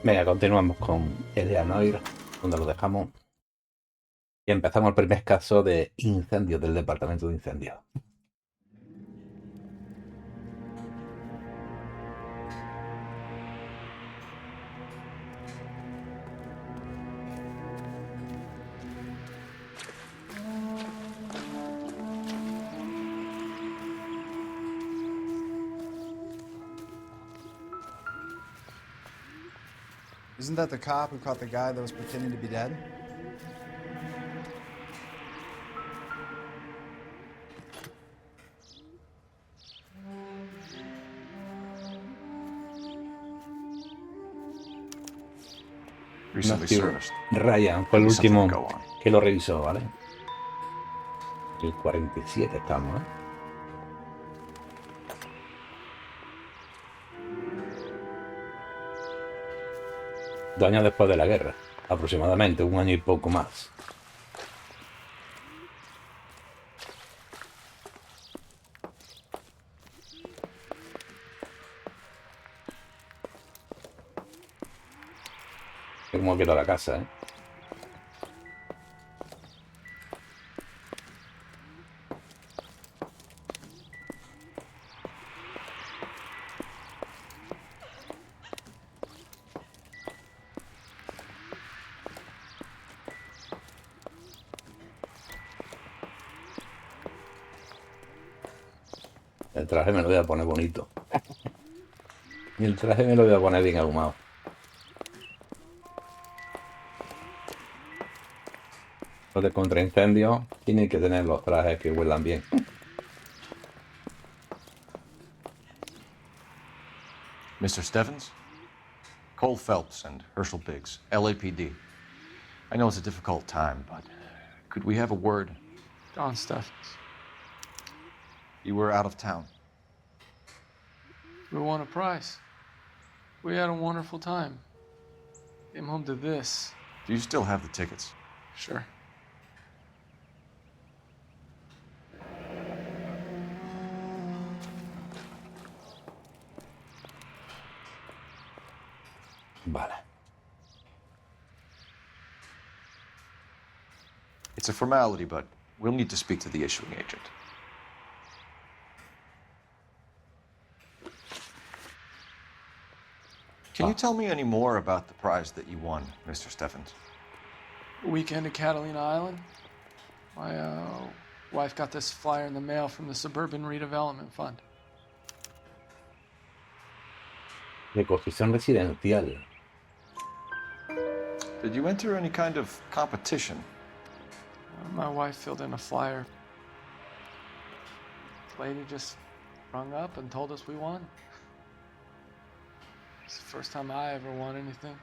Venga, continuamos con el de Noire, donde lo dejamos. Y empezamos el primer caso de incendio del departamento de incendios. Isn't that the cop who caught the guy that was pretending to be dead? Recently Matthew serviced. Ryan fue el Maybe something último to go on. que lo revisó, ¿vale? El 47 estamos, ¿eh? Dos años después de la guerra, aproximadamente, un año y poco más. Cómo quedó la casa, ¿eh? El traje me lo voy a poner bonito. Y el traje me lo voy a poner bien ahumado. Los de contraincendios tienen que tener los trajes que huelan bien. Mr. Stevens? Cole Phelps and Herschel Biggs, LAPD. I know it's a difficult time, but could we have a word? Don Stevens. You were out of town. We won a prize. We had a wonderful time. Came home to this. Do you still have the tickets? Sure. Vale. It's a formality, but we'll need to speak to the issuing agent. Can you tell me any more about the prize that you won, Mr. Stevens? A weekend at Catalina Island. My wife got this flyer in the mail from the Suburban Redevelopment Fund. De construcción residencial. Did you enter any kind of competition? My wife filled in a flyer. The lady just rung up and told us we won. It's the first time I ever won anything.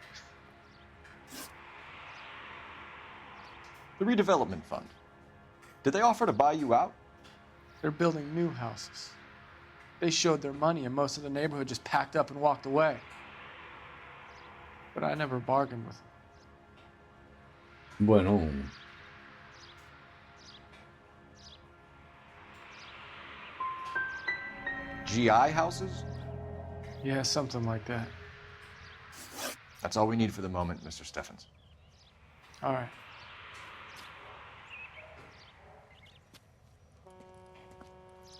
The redevelopment fund. Did they offer to buy you out? They're building new houses. They showed their money and most of the neighborhood just packed up and walked away. But I never bargained with them. Bueno. GI houses? Yeah, something like that. That's all we need for the moment, Mr. Stevens. All right.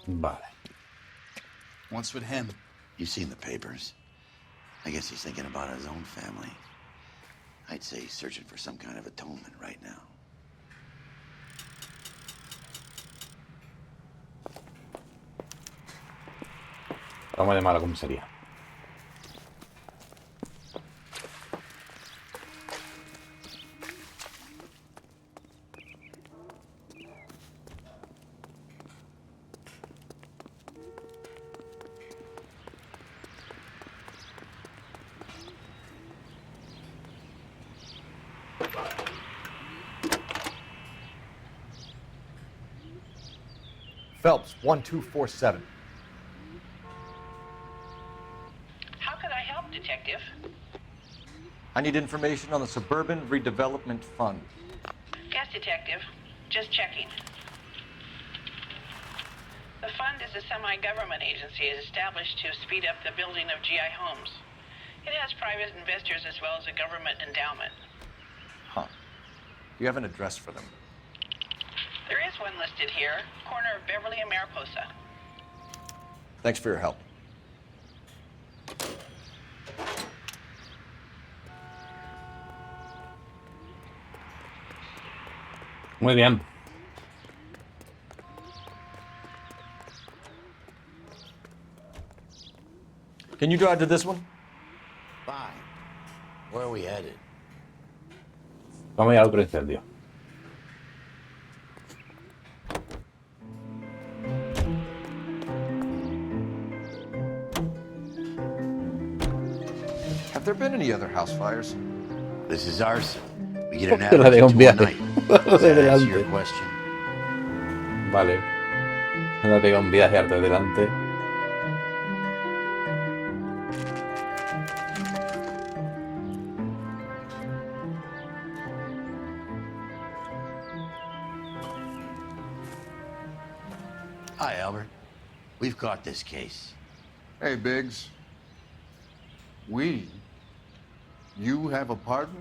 Vale. What's with him? You've seen the papers. I guess he's thinking about his own family. I'd say he's searching for some kind of atonement right now. Vamos a llamar a la comisaría. Phelps, 1247. How can I help, Detective? I need information on the Suburban Redevelopment Fund. Yes, Detective. Just checking. The fund is a semi-government agency established to speed up the building of GI homes. It has private investors as well as a government endowment. Huh. Do you have an address for them? There is one listed here, corner of Beverly and Mariposa. Thanks for your help. Muy bien. Can you drive to this one? Fine. Where are we headed? Vamos a ir al otro incendio. Have there been any other house fires? This is arson. We get an Te la average dejo of un 2 a viaje. night. Does De that answer your delante. question? Vale. No tengo un viaje harto delante. Hi, Albert. We've caught this case. Hey, Biggs. We? You have a partner?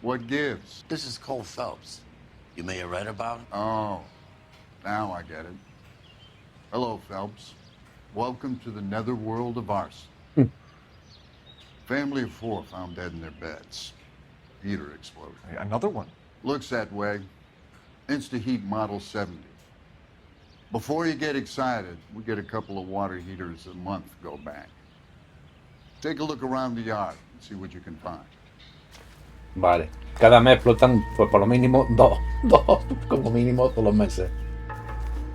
What gives? This is Cole Phelps. You may have read about him. Oh, now I get it. Hello, Phelps. Welcome to the netherworld of arson. Family of 4 found dead in their beds. Heater exploded. Another one. Looks that way. Insta-heat Model 70. Before you get excited, we get a couple of water heaters a month go back. Take a look around the yard and see what you can find. Vale. Cada mes explotan pues por lo mínimo dos como mínimo todos los meses.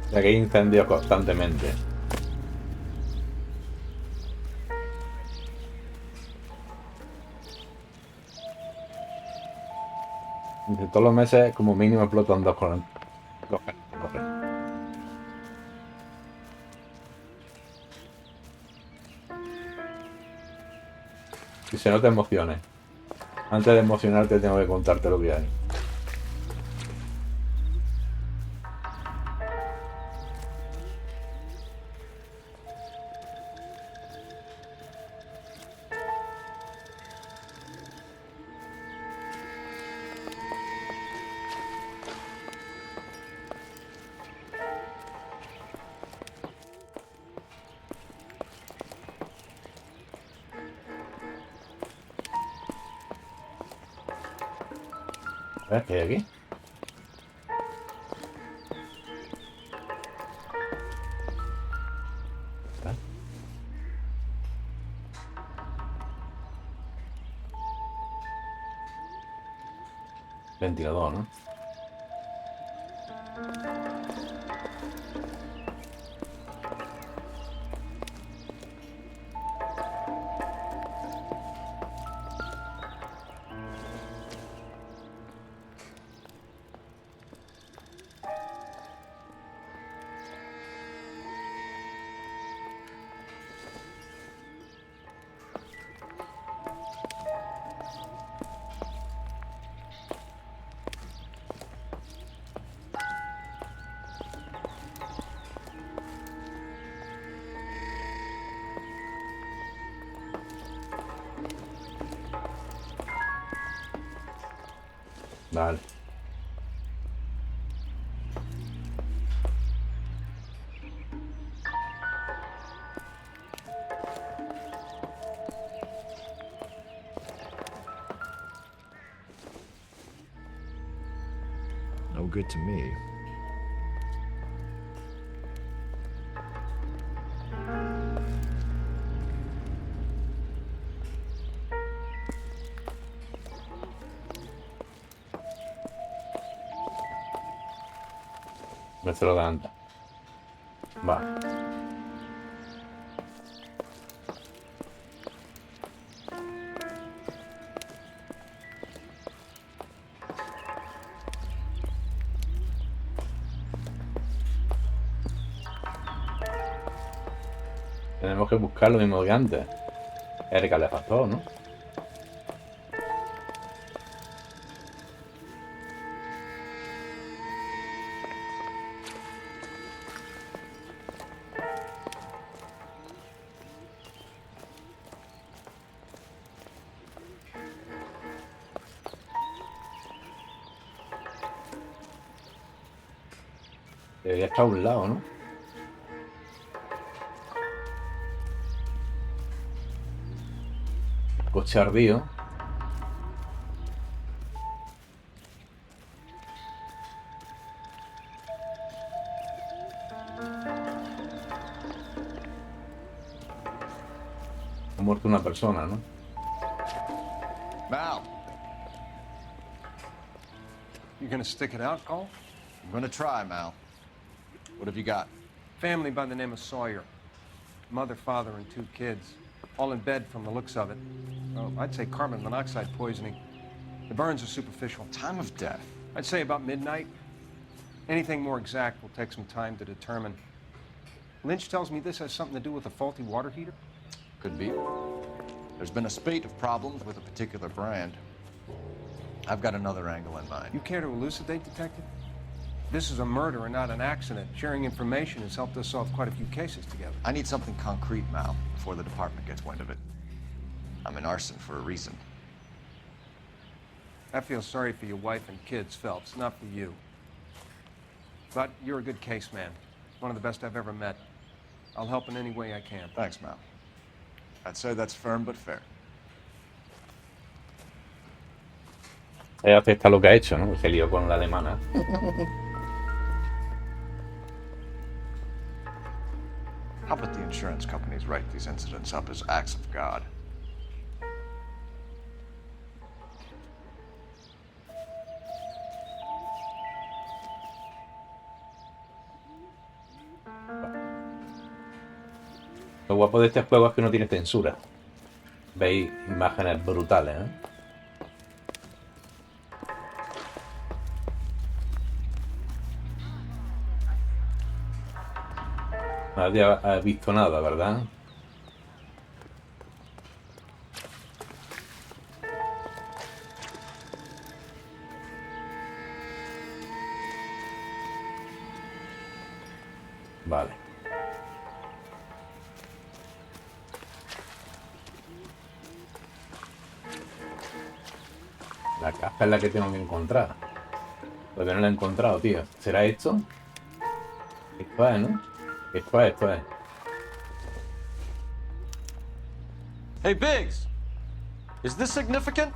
O sea que hay incendios constantemente. Dice, todos los meses como mínimo explotan dos con Dice, no te emociones. Antes de emocionarte tengo que contarte lo que hay. ¿Ves qué hay aquí? ¿Ves? Ventilador, ¿no? Vale. No good to me. Me se lo dan. Vale. Tenemos que buscar lo mismo que antes. El calefactor, ¿no? Debería estar a un lado, ¿no? Coche ardido. Ha muerto una persona, ¿no? Mal, You gonna stick it out, Cole? I'm gonna try, Mal. What have you got? Family by the name of Sawyer. Mother, father, and 2 kids. All in bed from the looks of it. Well, I'd say carbon monoxide poisoning. The burns are superficial. Time of death. I'd say about midnight. Anything more exact will take some time to determine. Lynch tells me this has something to do with a faulty water heater. Could be. There's been a spate of problems with a particular brand. I've got another angle in mind. You care to elucidate, Detective? This is a murder and not an accident. Sharing information has helped us solve quite a few cases together. I need something concrete, Mal, before the department gets wind of it. I'm in arson for a reason. I feel sorry for your wife and kids, Phelps, not for you. But you're a good case man. One of the best I've ever met. I'll help in any way I can. Thanks, Mal. I'd say that's firm but fair. Ella acepta lo que ha hecho, ¿no? Se lió con la alemana. How about the insurance companies write these incidents up as acts of God? Lo guapo de este juego es que no tiene censura. Veis imágenes brutales, ¿eh? Nadie ha visto nada, ¿verdad? Vale. La caja es la que tengo que encontrar. Todavía no la he encontrado, tío. ¿Será esto? Esto es, ¿no? Esto es. Hey, Biggs! Is this significant?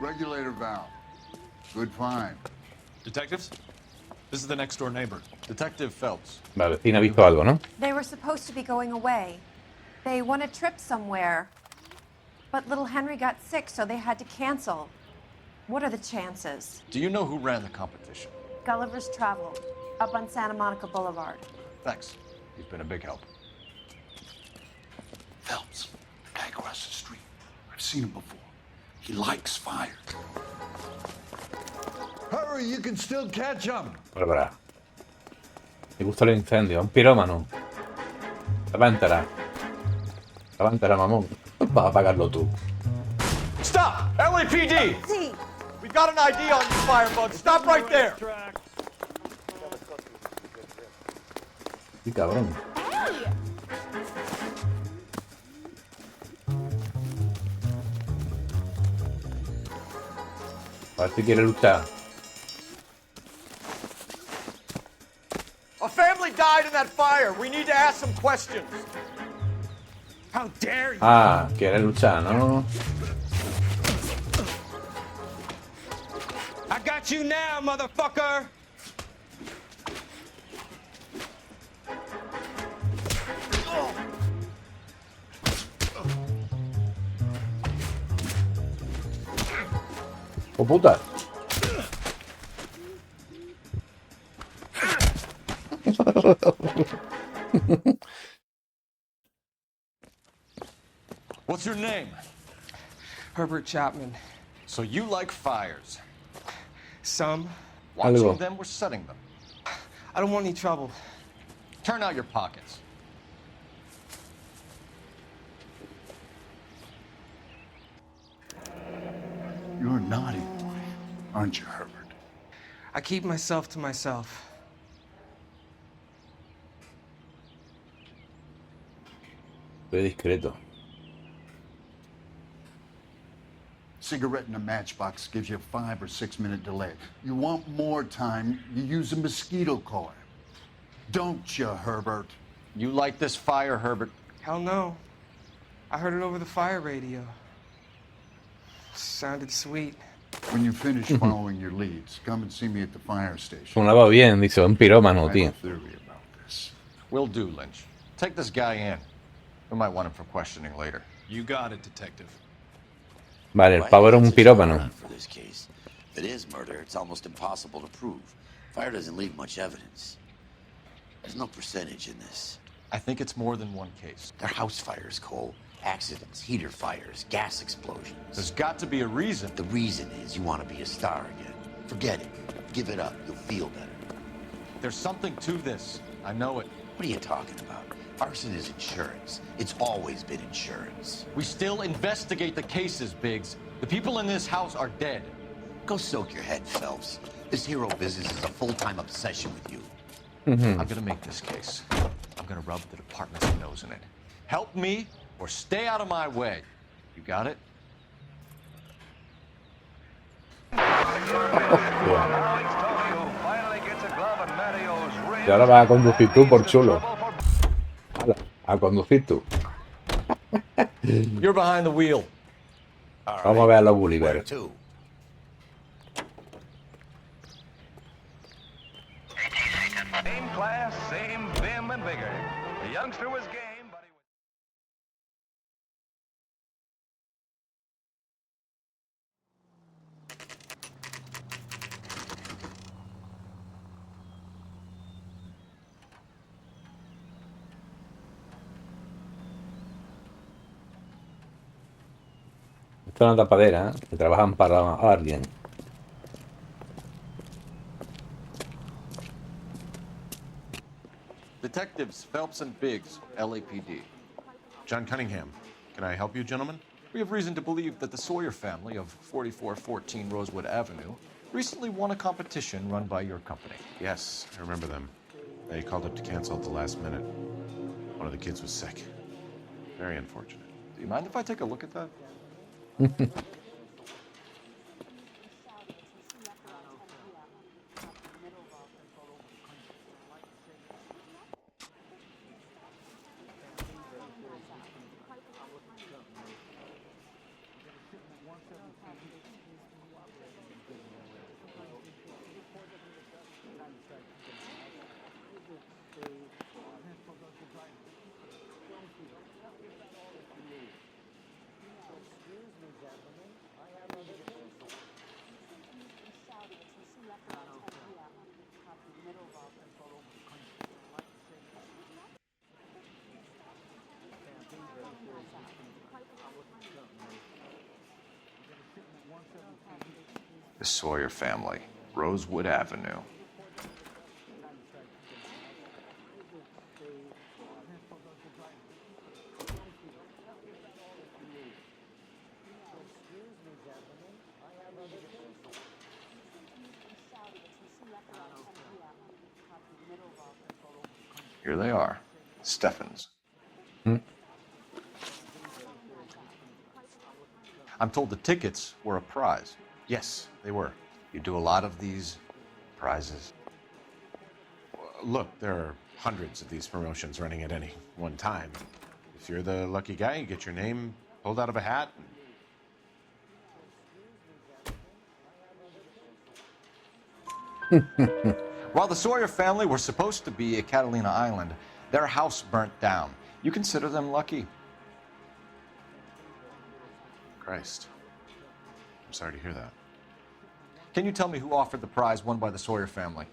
Regulator valve. Good find. Detectives? This is the next door neighbor. Detective Phelps. La vecina ha visto algo, ¿no? They were supposed to be going away. They won a trip somewhere. But little Henry got sick, so they had to cancel. What are the chances? Do you know who ran the competition? Gulliver's Travel, up on Santa Monica Boulevard. Thanks. You've been a big help. Phelps, the guy across the street. I've seen him before. He likes fire. Hurry, you can still catch him. Bárbara. Me gusta el incendio. Un pirómano. Levántala. Levántala, mamón. Vas a apagarlo tú. Stop! LAPD! Sí. We've got an ID on you, firebug. Stop right there! Sí, cabrón. A ver si quiere luchar. A family died in that fire. We need to ask some questions. How dare you! Ah, quiere luchar, ¿no? I got you now, motherfucker! ¡Oh, puta! What's your name? Herbert Chapman. So you like fires. Some. Watching Algo. them or setting them? I don't want any trouble. Turn out your pockets. You're a naughty boy, aren't you, Herbert? I keep myself to myself. Soy discreto. Cigarette in a matchbox gives you a 5 or 6 minute delay. You want more time, you use a mosquito coil. Don't you, Herbert? You like this fire, Herbert? Hell no. I heard it over the fire radio. Sounded sweet. When you finish following your leads, come and see me at the fire station. Sonaba bien, dice, un pirómano, I have tío. a theory about this. Will do, Lynch. Take this guy in. We might want him for questioning later. You got it, detective. Vale, el pavo era un pirómano. For this case. If it is murder, it's almost impossible to prove. Fire doesn't leave much evidence. There's no percentage in this. I think it's more than one case. They're house fires, Cole. Accidents, heater fires, gas explosions. There's got to be a reason. The reason is you want to be a star again. Forget it. Give it up. You'll feel better. There's something to this. I know it. What are you talking about? Arson is insurance. It's always been insurance. We still investigate the cases, Biggs. The people in this house are dead. Go soak your head, Phelps. This hero business is a full-time obsession with you. I'm gonna make this case. I'm gonna rub the department's nose in it. Help me or stay out of my way. You got it? Y ahora vas a conducir tú por chulo. Hala, a conducir tú. You're behind the wheel. Vamos a ver a los Gulliver. Same class, same vim and vigor. The youngster was game, but he was... Esto es una tapadera, ¿eh? Que trabajan para alguien. Detectives Phelps and Biggs, LAPD. John Cunningham. Can I help you, gentlemen? We have reason to believe that the Sawyer family of 4414 Rosewood Avenue recently won a competition run by your company. Yes, I remember them. They called up to cancel at the last minute. One of the kids was sick. Very unfortunate. Do you mind if I take a look at that? The Sawyer family, Rosewood Avenue. Here they are, Steffens. I'm told the tickets were a prize. Yes, they were. You do a lot of these prizes. Look, there are hundreds of these promotions running at any one time. If you're the lucky guy, you get your name pulled out of a hat. While the Sawyer family were supposed to be at Catalina Island, their house burnt down. You consider them lucky? Christ. I'm sorry to hear that. Can you tell me who offered the prize won by the Sawyer family?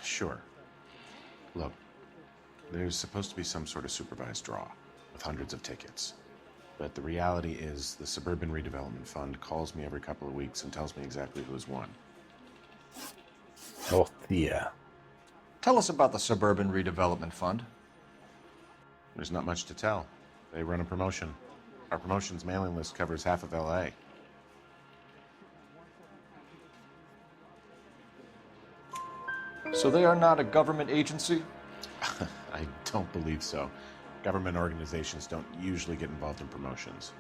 Sure. Look, there's supposed to be some sort of supervised draw with hundreds of tickets. But the reality is the Suburban Redevelopment Fund calls me every couple of weeks and tells me exactly who's won. Hostia. Tell us about the Suburban Redevelopment Fund. There's not much to tell. They run a promotion. Our promotion's mailing list covers half of LA. So they are not a government agency? I don't believe so. Government organizations don't usually get involved in promotions.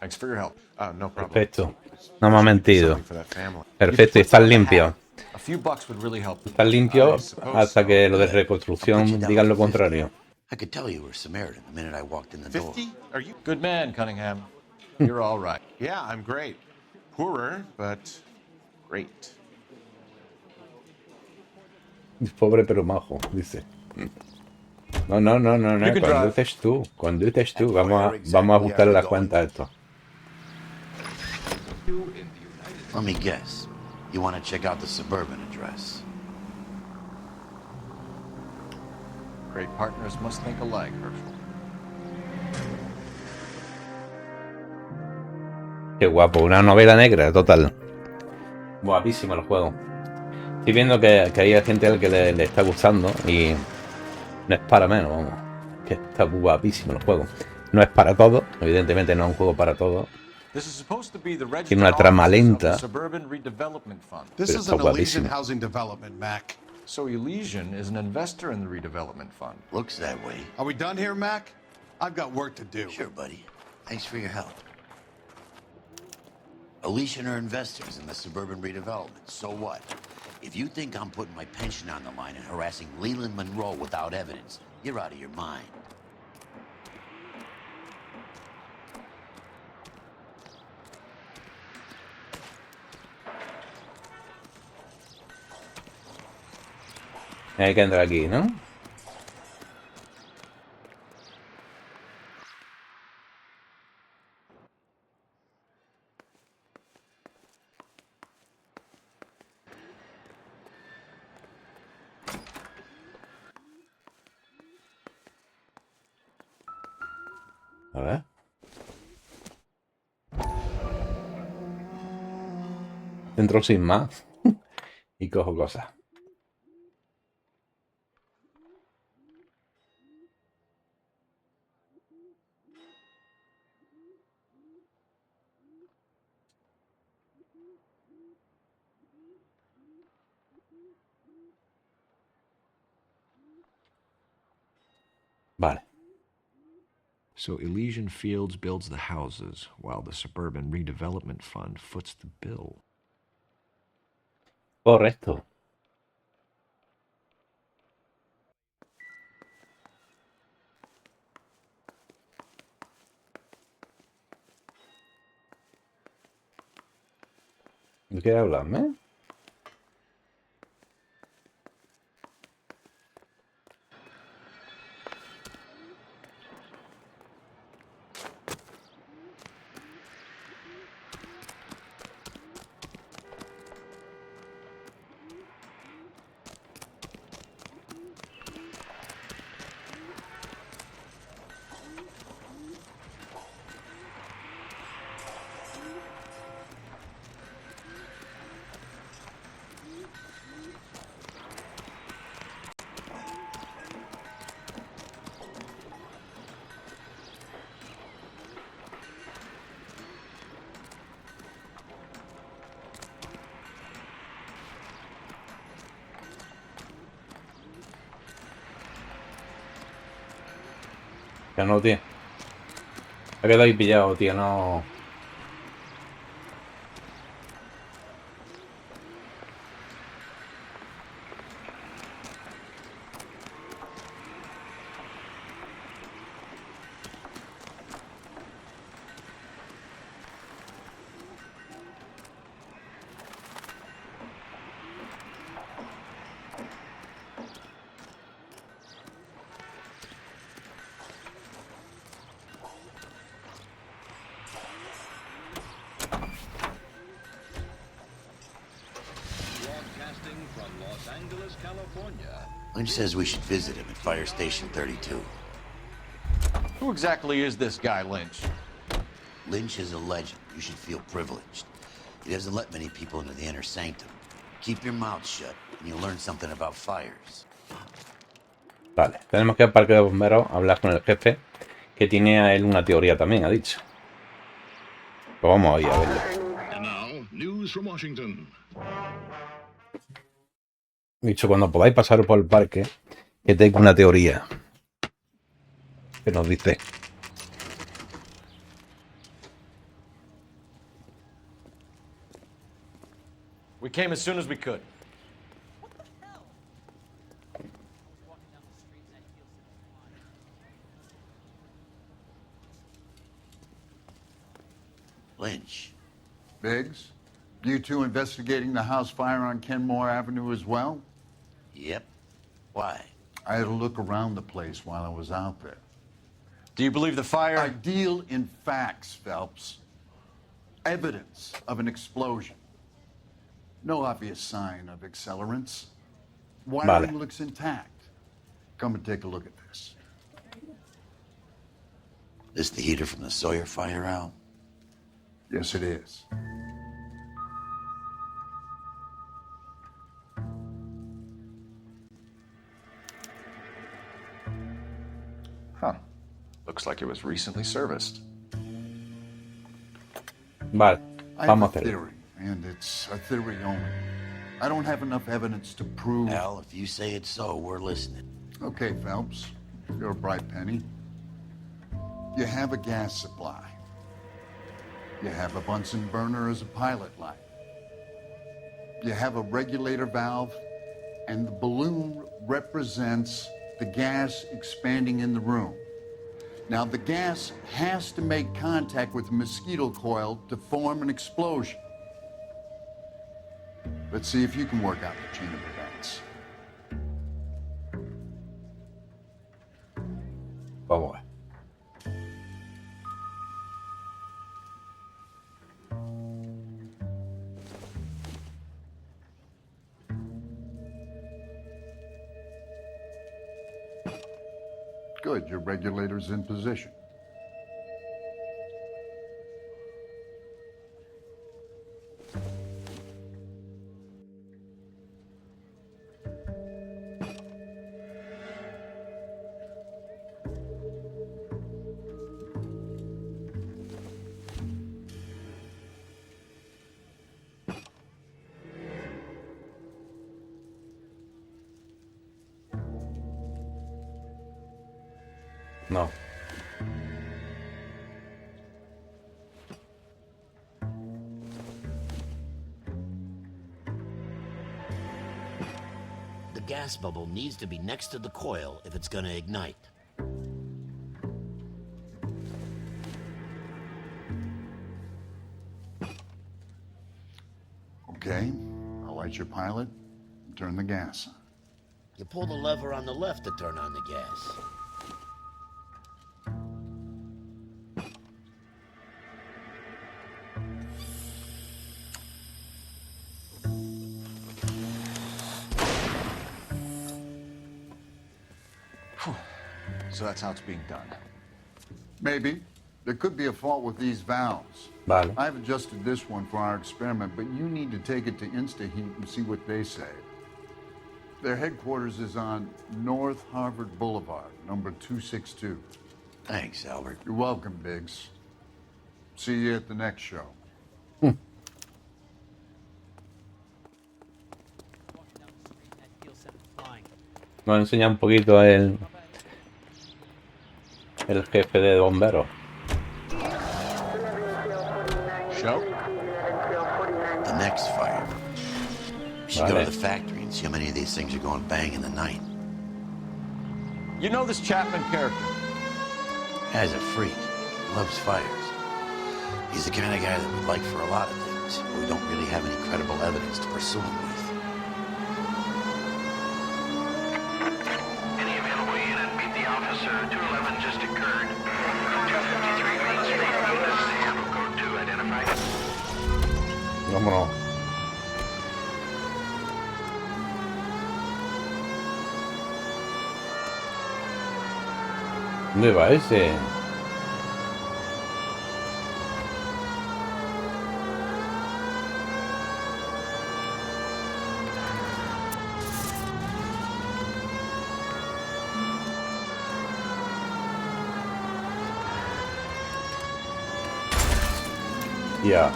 Thanks for your help. No problem. Perfecto. No me ha mentido. Perfecto, y estás limpio. A few bucks would really help. Estás limpio hasta que lo de I'll put reconstrucción you down digan lo for 50. contrario. I could tell you were Samaritan the minute I walked in the door. 50? Are you? Good man, Cunningham. You're all right. Yeah, I'm great. Poorer, but great. Pobre pero majo, dice. No. Conduces tú. Vamos a ajustarle las cuentas a esto. Let me guess. You want to check out the suburban address? Great partners must think alike, Herschel. Qué guapo, una novela negra, total. Guapísimo el juego. Estoy viendo que hay gente al que le está gustando y no es para menos, vamos. Que está guapísimo el juego. No es para todo, evidentemente no es un juego para todo. Tiene una trama lenta, This is an Elysian housing development, Mac. So Elysian is an investor in the redevelopment fund. Looks that way. Are we done here, Mac? I've got work to do. Sure, buddy. Thanks for your help. Elysian are investors in the suburban redevelopment. So what? If you think I'm putting my pension on the line and harassing Leland Monroe without evidence, you're out of your mind. Hay que entrar aquí, ¿no? A ver. Entro sin más. Y cojo cosas. Vale. So Elysian Fields builds the houses, while the Suburban Redevelopment Fund foots the bill. Correcto. ¿No quieres hablarme? Ya no, tío. Ha quedado ahí pillado, tío, no. Lynch says we should visit him at Fire Station 32. Who exactly is this guy, Lynch? Lynch is a legend. You should feel privileged. He doesn't let many people into the inner sanctum. Keep your mouth shut, and you'll learn something about fires. Vale, tenemos que ir al parque de bomberos a hablar con el jefe, que tiene a él una teoría también, ha dicho. Pues vamos a ir a verlo. And now, news from Washington. He dicho, cuando podáis pasar por el parque, que tengo una teoría. Que nos dice. We came as soon as we could. Lynch. Biggs, you two investigating the house fire on Kenmore Avenue as well? Yep. Why? I had a look around the place while I was out there. Do you believe the fire? I deal in facts, Phelps. Evidence of an explosion. No obvious sign of accelerants. Wiring looks intact. Come and take a look at this. This the heater from the Sawyer fire, Al? Yes, it is. Huh. Looks like it was recently serviced. Vale, I have vamos a a hacerlo. theory, and it's a theory only. I don't have enough evidence to prove... Al, if you say it's so, we're listening. Okay, Phelps. You're a bright penny. You have a gas supply. You have a Bunsen burner as a pilot light. You have a regulator valve, and the balloon represents the gas expanding in the room. Now, the gas has to make contact with the mosquito coil to form an explosion. Let's see if you can work out the chain of events. Vamos a ver. Good, your regulator's in position. No. The gas bubble needs to be next to the coil if it's gonna ignite. Okay, I'll light your pilot and turn the gas on. You pull the lever on the left to turn on the gas. So that's how it's being done. Maybe. There could be a fault with these valves. Vale. I've adjusted this one for our experiment, but you need to take it to InstaHeat and see what they say. Their headquarters is on North Harvard Boulevard, number 262. Thanks, Albert. You're welcome, Biggs. See you at the next show. Nos enseña un poquito el jefe de bomberos. Show? The next fire. We should go Vale. to the factory and see how many of these things are going bang in the night. You know this Chapman character? Guy's a freak. Loves fires. He's the kind of guy that we'd like for a lot of things, but we don't really have any credible evidence to pursue him with. Any available unit, meet the officer. 211 just occurred. 253 Main Street, witness sample code 2 identified. Vámonos. ¿Dónde va ese? Ya.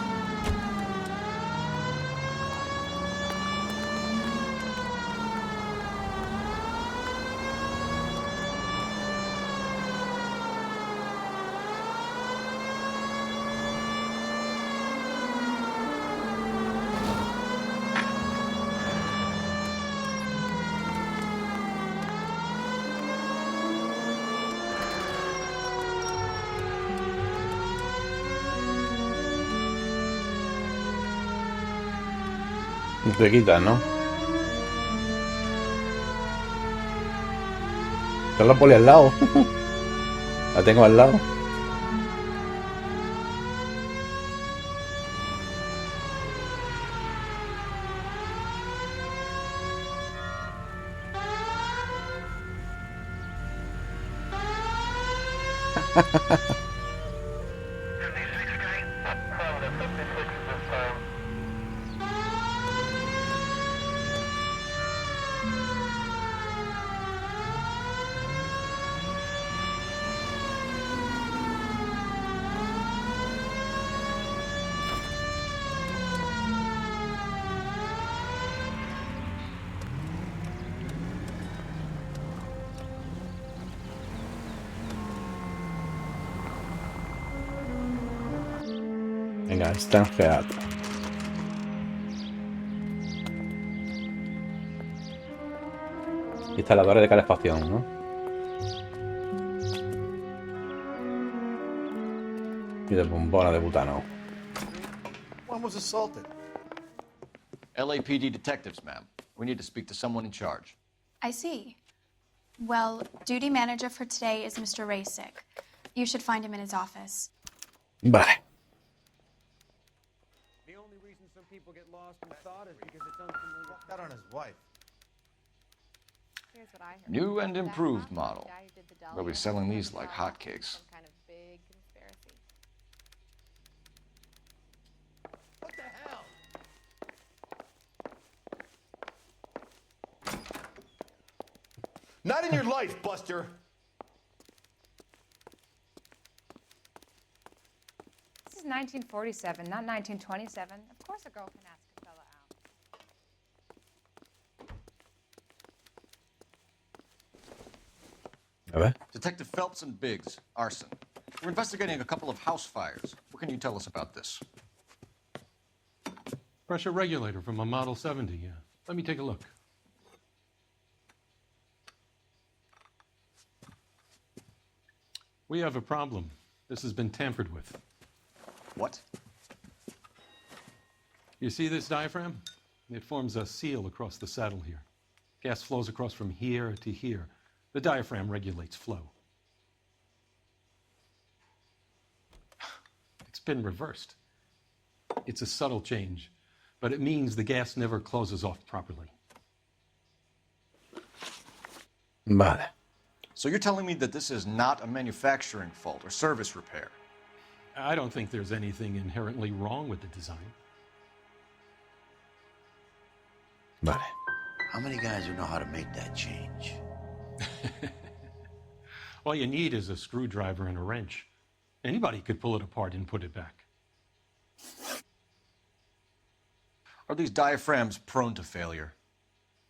Te quitas, ¿no? Está la poli al lado. La tengo al lado. Venga, extranjeado. Instaladores de calefacción, ¿no? Y de bombona de butano. One was assaulted. LAPD detectives, ma'am. We need to speak to someone in charge. I see. Well, duty manager for today is Mr. Rasick. You should find him in his office. Vale. The only reason some people get lost in thought is because it's unfamiliar. Walked out on his wife. Here's what I heard. New and That improved hospital model. guy who did the They'll be Dahlia selling was these like involved in hotcakes. some kind of big conspiracy. What the hell? Not in your life, Buster. This is 1947, not 1927. Of course a girl can ask a fella out. A ver. Detective Phelps and Biggs, arson. We're investigating a couple of house fires. What can you tell us about this? Pressure regulator from a Model 70, yeah. Let me take a look. We have a problem. This has been tampered with. What? You see this diaphragm? It forms a seal across the saddle here. Gas flows across from here to here. The diaphragm regulates flow. It's been reversed. It's a subtle change, but it means the gas never closes off properly. Vale. So you're telling me that this is not a manufacturing fault or service repair? I don't think there's anything inherently wrong with the design. Vale. How many guys would know how to make that change? All you need is a screwdriver and a wrench. Anybody could pull it apart and put it back. Are these diaphragms prone to failure?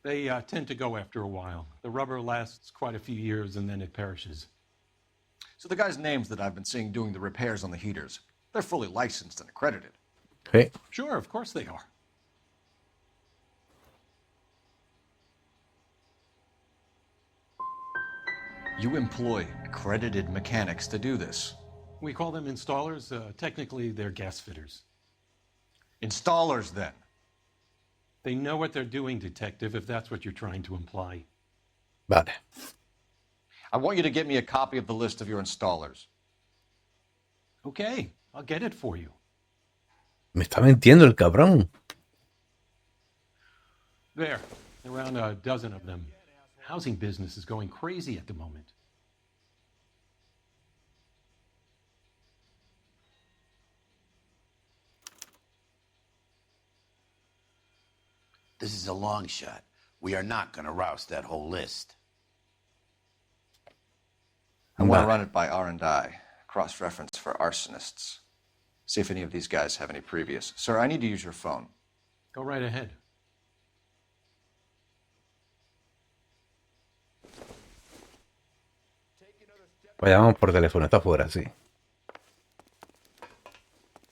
They tend to go after a while. The rubber lasts quite a few years and then it perishes. So the guys' names that I've been seeing doing the repairs on the heaters, they're fully licensed and accredited. Hey. Sure, of course they are. You employ accredited mechanics to do this. We call them installers. Technically, they're gas fitters. Installers, then? They know what they're doing, Detective, if that's what you're trying to imply. Vale. I want you to get me a copy of the list of your installers. Okay, I'll get it for you. Me está mintiendo el cabrón. There, around a dozen of them. Housing business is going crazy at the moment. This is a long shot. We are not going to roust that whole list. I want to run it by R&I, cross-reference for arsonists. See if any of these guys have any previous. Sir, I need to use your phone. Go right ahead. Pues llamamos por teléfono, está afuera, sí.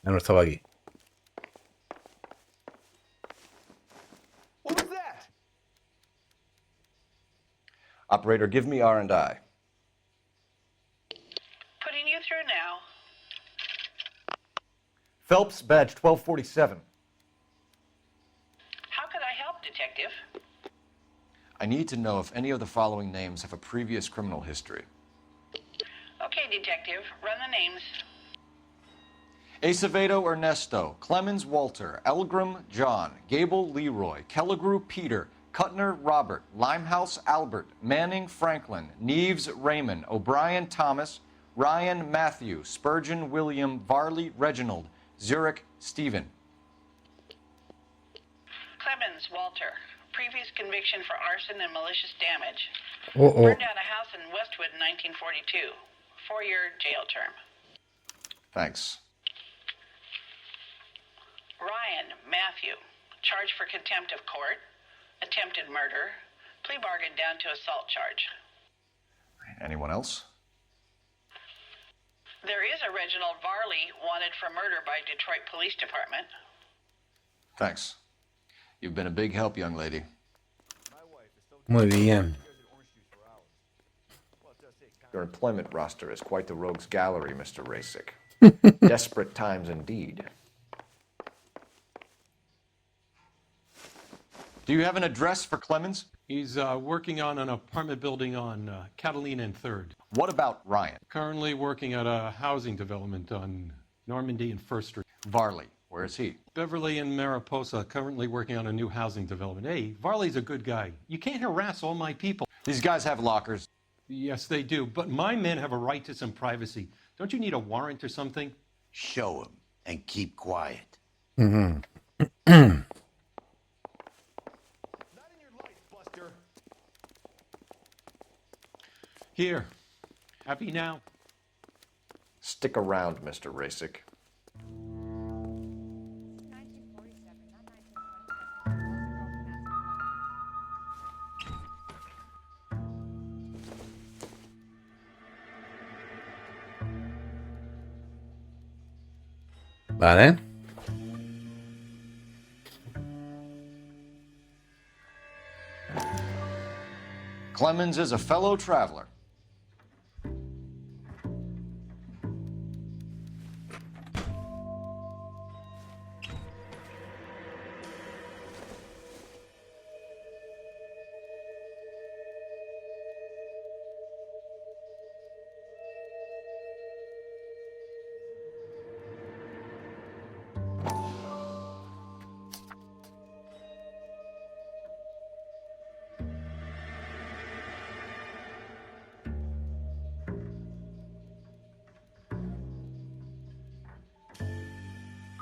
Ya no estaba aquí. What was that? Operator, give me R&I. Putting you through now. Phelps, badge 1247. How can I need to know if any of the following names have a previous criminal history. Okay, Detective, run the names. Acevedo Ernesto, Clemens Walter, Elgram John, Gable Leroy, Kelligrew Peter, Cutner Robert, Limehouse Albert, Manning Franklin, Neves Raymond, O'Brien Thomas, Ryan Matthew, Spurgeon William, Varley Reginald, Zurich Stephen. Clemens Walter. Previous conviction for arson and malicious damage. Uh-oh. Burned down a house in Westwood in 1942. 4-year jail term. Thanks. Ryan Matthew. Charged for contempt of court. Attempted murder. Plea bargain down to assault charge. Anyone else? There is a Reginald Varley wanted for murder by Detroit Police Department. Thanks. You've been a big help, young lady. Muy bien. Your employment roster is quite the rogues gallery, Mr. Rasick. Desperate times indeed. Do you have an address for Clemens? He's working on an apartment building on Catalina and 3rd. What about Ryan? Currently working at a housing development on Normandy and 1st Street. Varley, where is he? Beverly and Mariposa, currently working on a new housing development. Hey, Varley's a good guy. You can't harass all my people. These guys have lockers. Yes, they do, but my men have a right to some privacy. Don't you need a warrant or something? Show him and keep quiet. Mm-hmm. Here. Happy now? Stick around, Mr. Rasick. Vale. Clemens is a fellow traveler.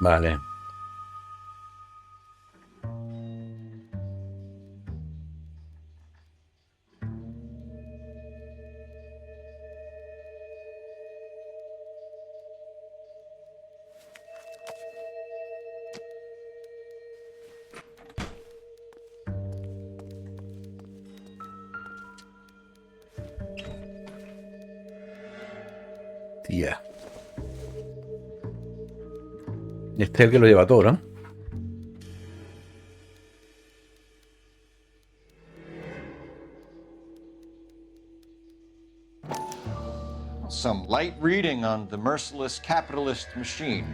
Vale. Tía. Este es el que lo lleva todo, ¿no? Some light reading on the merciless capitalist machine.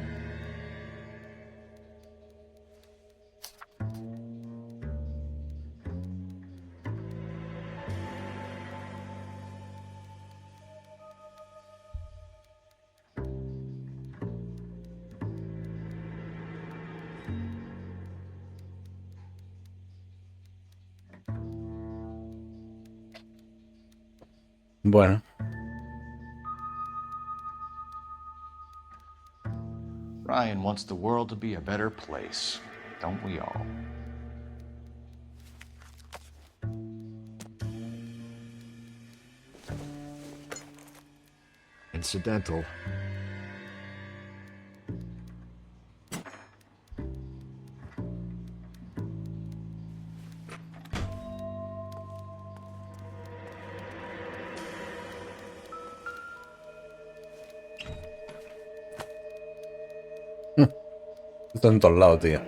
Bueno. Ryan wants the world to be a better place, don't we all? Incidental. Está en todos lados, tío.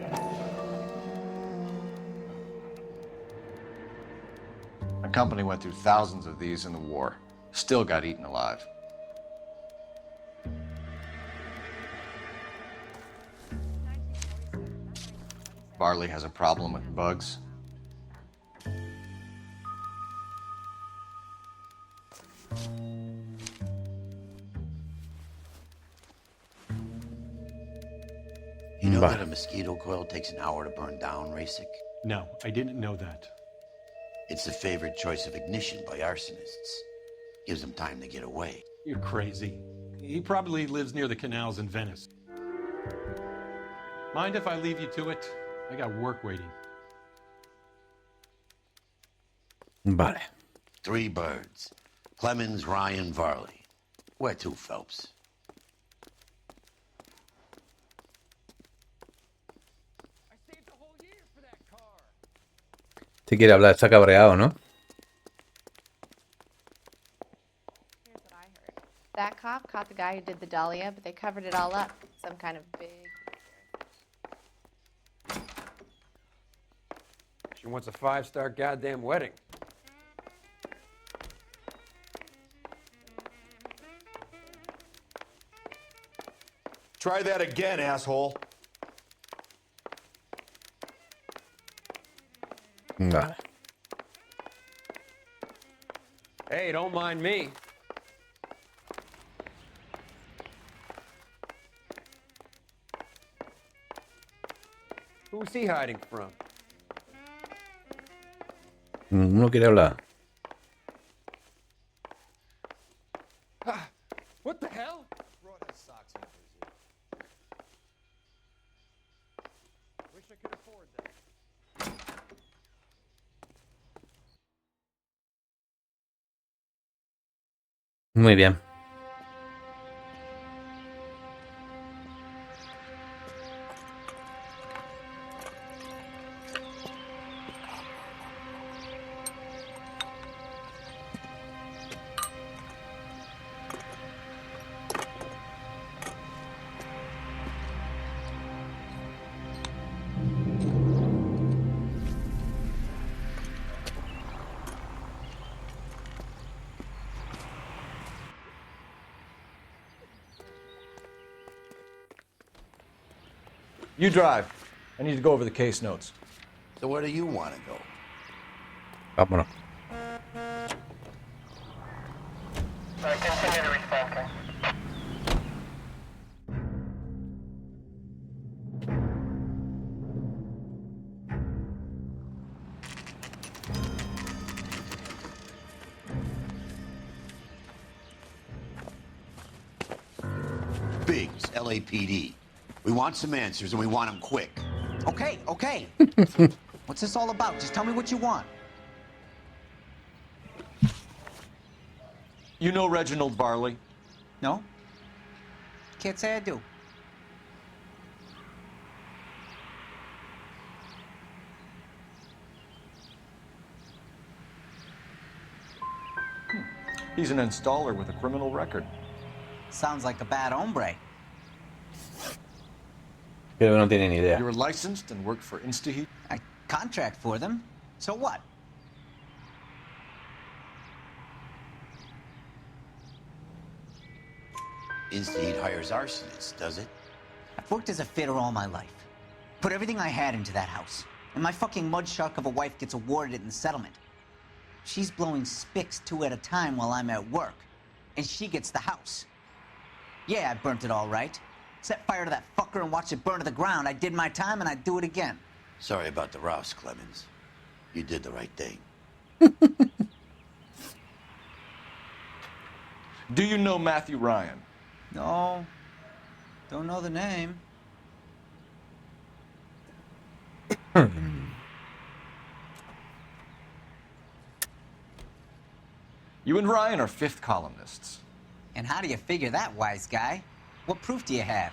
Our company went through thousands of these in the war. Still got eaten alive. Varley has a problem with bugs. You know Vale. that a mosquito coil takes an hour to burn down, Rasic? No, I didn't know that. It's the favorite choice of ignition by arsonists. Gives them time to get away. You're crazy. He probably lives near the canals in Venice. Mind if I leave you to it? I got work waiting. Vale. 3 birds. Clemens, Ryan, Varley. Where to, Phelps? Si quiere hablar, está cabreado, ¿no? Here's what I heard. That cop caught the guy who did the Dahlia, but they covered it all up. Some kind of big... She wants a 5-star goddamn wedding. Try that again, asshole. Vale. Hey, don't mind me. Who's he hiding from? Ninguno quiere hablar. What the hell? Wish I could afford that. Muy bien. You drive. I need to go over the case notes. So where do you want to go? Vámonos. Continue to respond, King. Biggs, LAPD. We want some answers, and we want them quick. Okay, okay. What's this all about? Just tell me what you want. You know Reginald Varley? No? Can't say I do. He's an installer with a criminal record. Sounds like a bad hombre. Creo que no tiene ni idea. You were licensed and worked for InstaHeat? I contract for them. So what? InstaHeat hires arsonists, does it? I've worked as a fitter all my life. Put everything I had into that house. And my fucking mud shark of a wife gets awarded it in the settlement. She's blowing spics 2 at a time while I'm at work. And she gets the house. Yeah, I burnt it all right. Set fire to that fucker and watch it burn to the ground. I did my time and I'd do it again. Sorry about the rouse, Clemens. You did the right thing. Do you know Matthew Ryan? No. Don't know the name. You and Ryan are fifth columnists. And how do you figure that, wise guy? What proof do you have?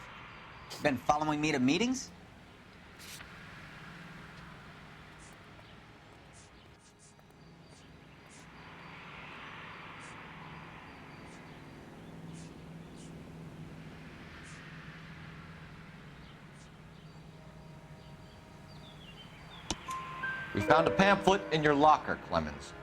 Been following me to meetings? We found a pamphlet in your locker, Clemens.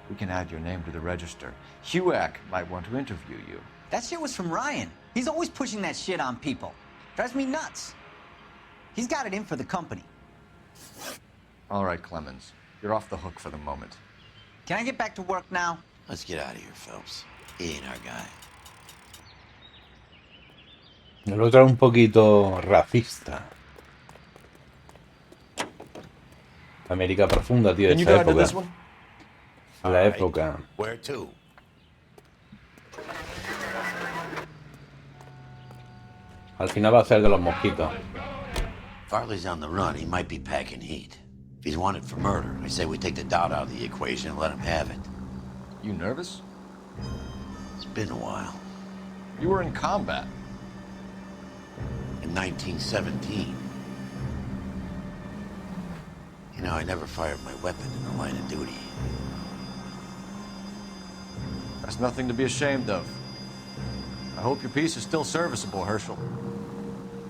We can add your name to the register. HUAC might want to interview you. That shit was from Ryan. He's always pushing that shit on people. Drives me nuts. He's got it in for the company. All right, Clemens. You're off the hook for the moment. Can I get back to work now? Let's get out of here, Phelps. He ain't our guy. El otro es un poquito racista. América profunda, tío, de Can you esa go into época. this one? La época. Where to? Al final va a ser de los mosquitos. Farley's on the run. He might be packing heat. If he's wanted for murder, I say we take the doubt out of the equation and let him have it. You nervous? It's been a while. You were in combat. In 1917. You know, I never fired my weapon in the line of duty. That's nothing to be ashamed of. I hope your piece is still serviceable, Herschel.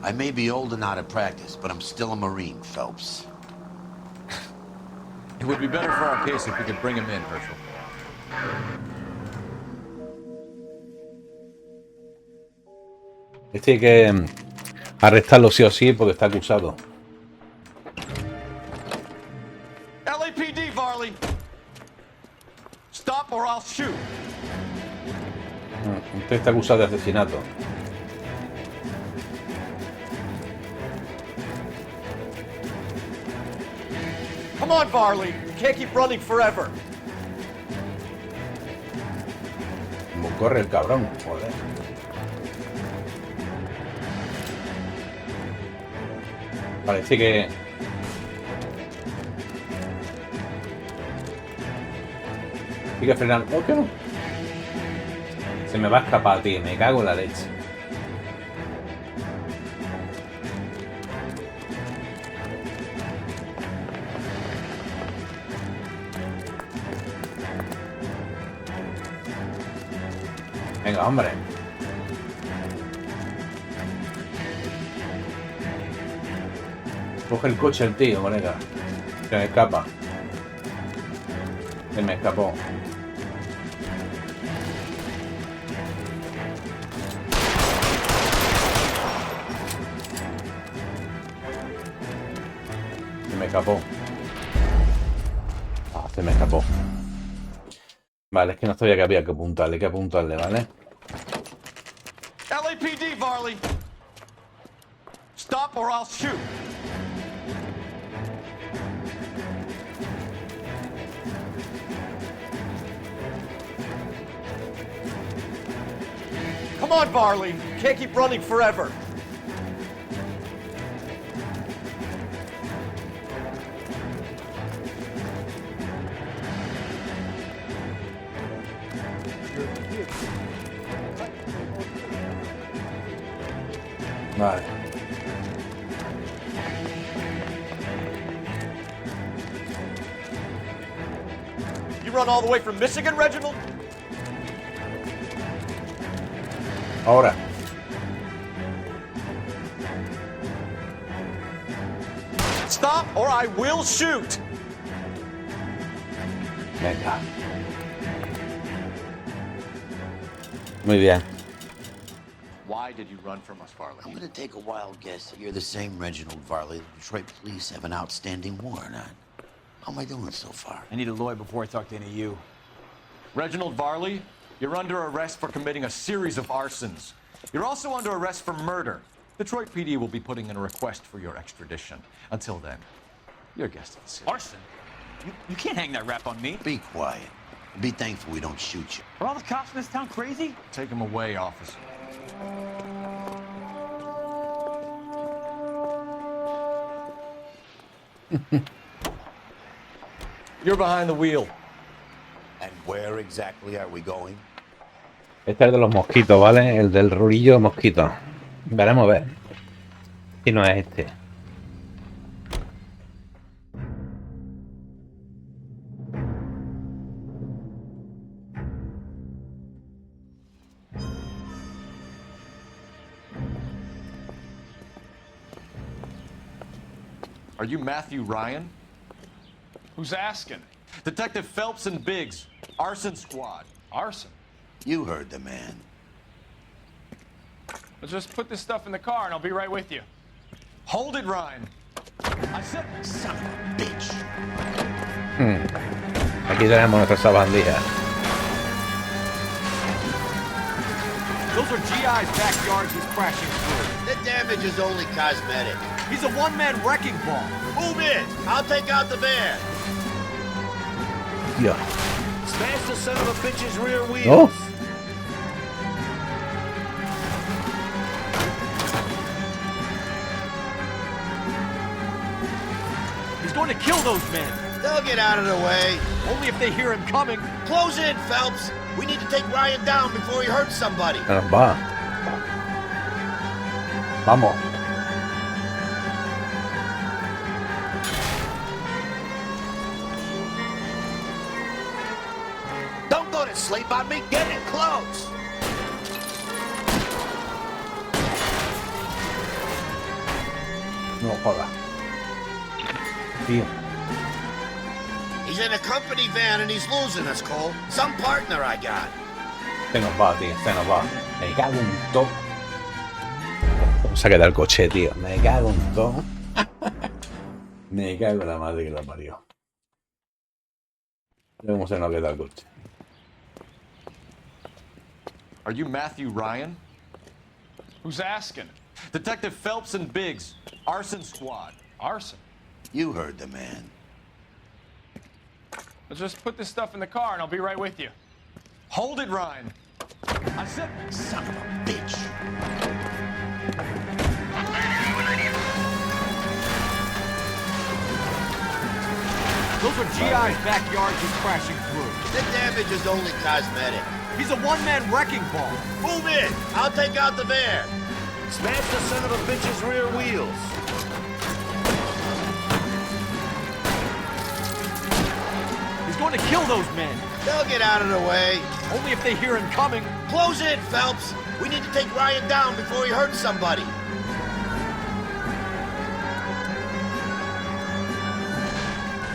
I may be old and out of practice, but I'm still a Marine, Phelps. It would be better for our case if we could bring him in, Herschel. Este hay que arrestarlo sí o sí porque está acusado. LAPD, Varley! Stop or I'll shoot! Usted está acusado de asesinato. Come on, Varley! You can't keep running forever! Como corre el cabrón, joder. Parece que... Hay que frenar. ¿Por qué no? Se me va a escapar, tío. Me cago en la leche. Venga, hombre. Coge el coche el tío, colega. Se me escapa. Se me escapó. Se me escapó. Ah, se me escapó. Vale, es que no sabía que había que apuntarle, ¿vale? LAPD, Varley! Stop or I'll shoot! Come on, Varley! You can't keep running forever! Vale. You run all the way from Michigan, Reginald? Ahora. Stop or I will shoot! Venga. Muy bien. Why did you run from us, Varley? I'm gonna take a wild guess that you're the same Reginald Varley the Detroit police have an outstanding warrant on. How am I doing so far? I need a lawyer before I talk to any of you. Reginald Varley, you're under arrest for committing a series of arsons. You're also under arrest for murder. Detroit PD will be putting in a request for your extradition. Until then, you're a guest of the city. Arson? You can't hang that rap on me. Be quiet. Be thankful we don't shoot you. Are all the cops in this town crazy? Take him away, officer. You're behind the wheel. And where exactly are we going? Este es el de los mosquitos, ¿vale? El del rulillo de mosquitos. Veremos a ver. Si no es este. Are you Matthew Ryan? Who's asking? Detective Phelps and Biggs, arson squad. Arson? You heard the man. Let's just put this stuff in the car and I'll be right with you. Hold it, Ryan. I said, son of a bitch. Aquí tenemos nuestra sabandija. Those are GI's backyards he's crashing through. The damage is only cosmetic. He's a one-man wrecking ball. Move in. I'll take out the van. Yeah. Smash the son of a bitch's rear wheels. Oh. He's going to kill those men. They'll get out of the way. Only if they hear him coming. Close in, Phelps. We need to take Ryan down before he hurts somebody. Va. Vamos. Don't go to sleep on me. Get in close. No joda. Tío. He's in a company van and he's losing us, Cole. Some partner I got. Se nos va, tío. Se nos va. Me cago en todo. Vamos a quedar el coche, tío. Me cago en todo. Me cago en la madre que lo parió. ¿Cómo se nos queda el coche? Are you Matthew Ryan? Who's asking? Detective Phelps and Biggs, arson squad. Arson? You heard the man. Let's just put this stuff in the car and I'll be right with you. Hold it, Ryan. I said, son of a bitch. Those are GI's backyards he's crashing through. The damage is only cosmetic. He's a one-man wrecking ball. Move in. I'll take out the van. Smash the son of a bitch's rear wheels. He's going to kill those men. They'll get out of the way. Only if they hear him coming. Close in, Phelps. We need to take Ryan down before he hurts somebody.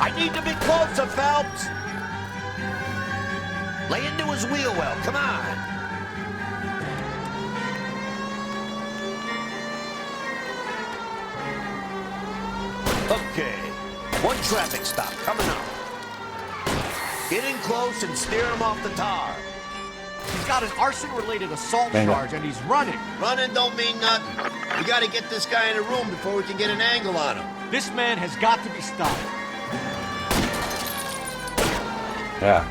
I need to be closer, Phelps. Lay into his wheel well. Come on. Okay. One traffic stop coming up. Get in close and steer him off the tar. He's got an arson-related assault Venga. charge and he's running. Running don't mean nothing. We gotta get this guy in a room before we can get an angle on him. This man has got to be stopped. Ya.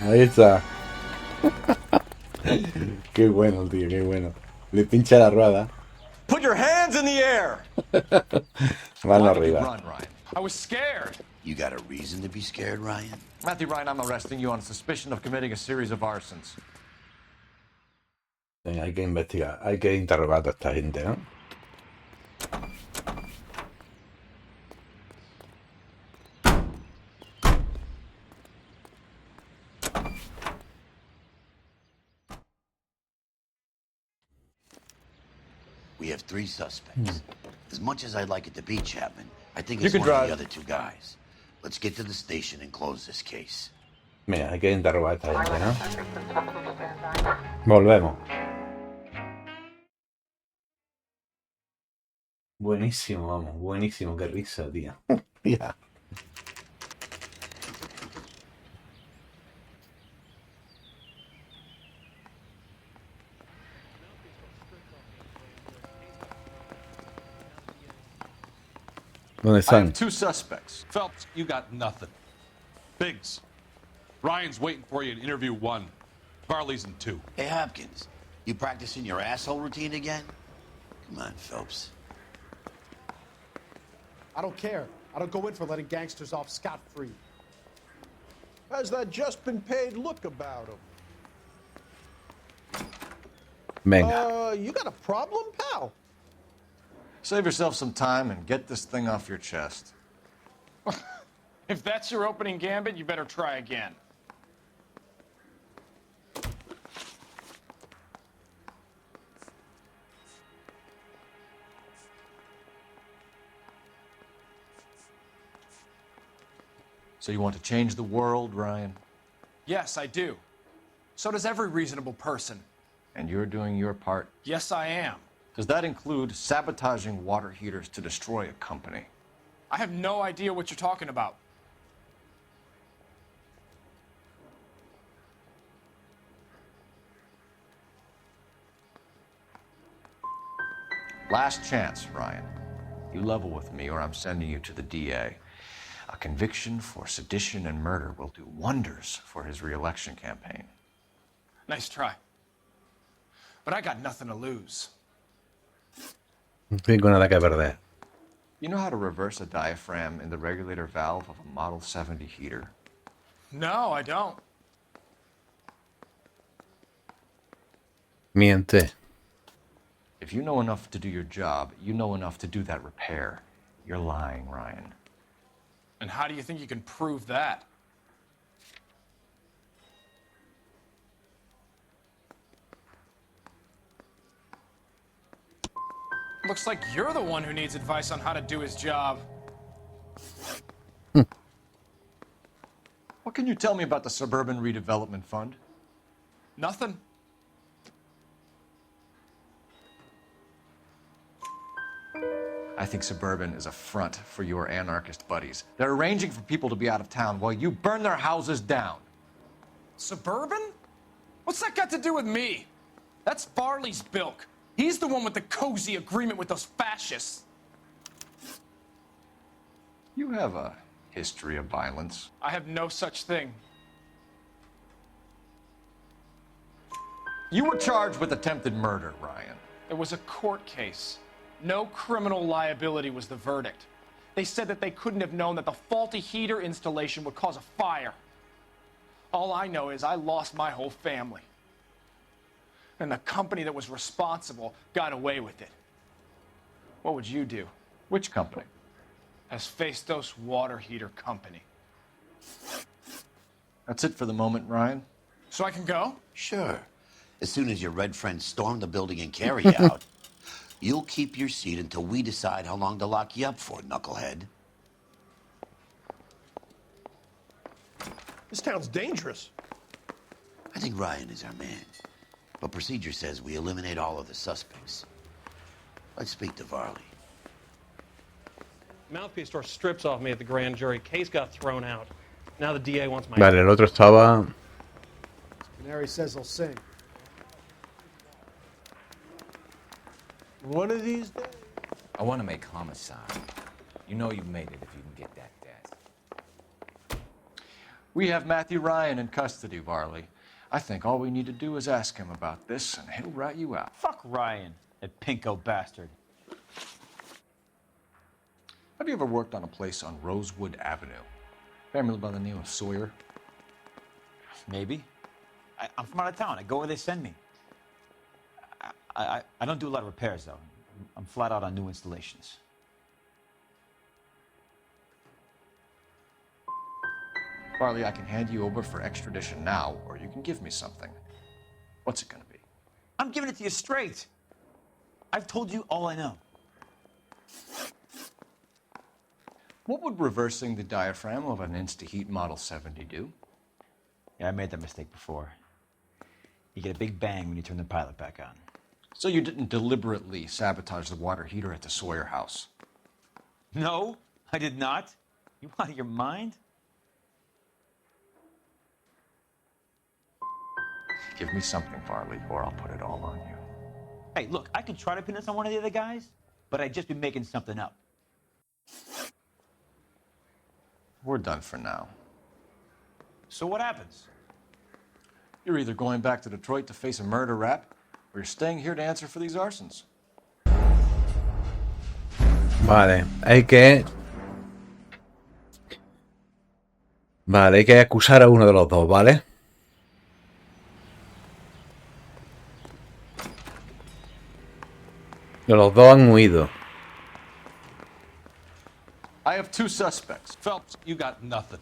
Ahí está. Qué bueno, tío, qué bueno. Le pincha la rueda. put your hands in the air. Mano Why did you arriba. run, Ryan? I was scared. You got a reason to be scared, Ryan? Matthew Ryan, I'm arresting you on suspicion of committing a series of arsons. Venga, hay que investigar, hay que interrogar a toda esta gente, ¿no? We have 3 suspects. As much as I'd like it to be Chapman, I think You it's can one of drive. the other 2 guys. Let's get to the station and close this case. Mira, hay que interrogar a esta gente, ¿no? Volvemos. Buenísimo, vamos, buenísimo, qué risa, tío. Ya. ¿Dónde I están? have 2 suspects. Phelps, you got nothing. Biggs, Ryan's waiting for you in interview 1. Varley's in 2. Hey, Hopkins, you practicing your asshole routine again? Come on, Phelps. I don't care. I don't go in for letting gangsters off scot-free. How's that just-been-paid look about him? Venga. You got a problem, pal? Save yourself some time and get this thing off your chest. If that's your opening gambit, you better try again. So you want to change the world, Ryan? Yes, I do. So does every reasonable person. And you're doing your part? Yes, I am. Does that include sabotaging water heaters to destroy a company? I have no idea what you're talking about. Last chance, Ryan. You level with me or I'm sending you to the DA. A conviction for sedition and murder will do wonders for his re-election campaign. Nice try. But I got nothing to lose. No tengo nada que perder. You know how to reverse a diaphragm in the regulator valve of a Model 70 heater? No, I don't. Miente. If you know enough to do your job, you know enough to do that repair. You're lying, Ryan. And how do you think you can prove that? Looks like you're the one who needs advice on how to do his job. What can you tell me about the Suburban Redevelopment Fund? Nothing. I think Suburban is a front for your anarchist buddies. They're arranging for people to be out of town while you burn their houses down. Suburban? What's that got to do with me? That's Farley's bilk. He's the one with the cozy agreement with those fascists. You have a history of violence. I have no such thing. You were charged with attempted murder, Ryan. It was a court case. No criminal liability was the verdict. They said that they couldn't have known that the faulty heater installation would cause a fire. All I know is I lost my whole family. And the company that was responsible got away with it. What would you do? Which company? Hephaestus Water Heater Company. That's it for the moment, Ryan. So I can go? Sure. As soon as your red friends storm the building and carry you out, you'll keep your seat until we decide how long to lock you up for, knucklehead. This town's dangerous. I think Ryan is our man. But procedure says we eliminate all of the suspects. Let's speak to Varley. Mouthpiece tore strips off me at the grand jury. Case got thrown out. Now the DA wants my... Vale, el otro estaba... Canary says he'll sing. One of these days. I want to make homicide. You know you've made it if you can get that desk. We have Matthew Ryan in custody, Varley. I think all we need to do is ask him about this, and he'll rat you out. Fuck Ryan, that pinko bastard. Have you ever worked on a place on Rosewood Avenue? Family by the name of Sawyer? Maybe. I'm from out of town. I go where they send me. I don't do a lot of repairs, though. I'm flat out on new installations. Farley, I can hand you over for extradition now, or you can give me something. What's it gonna be? I'm giving it to you straight. I've told you all I know. What would reversing the diaphragm of an Insta-Heat Model 70 do? Yeah, I made that mistake before. You get a big bang when you turn the pilot back on. So you didn't deliberately sabotage the water heater at the Sawyer house? No, I did not. You out of your mind? Give me something, Farley, or I'll put it all on you. Hey, look, I could try to pin this on one of the other guys, but I'd just be making something up. We're done for now. So what happens? You're either going back to Detroit to face a murder rap, or you're staying here to answer for these arsons. Vale, hay que acusar a uno de los dos, ¿vale? Los dos han huido. I have two suspects. Phelps, you got nothing.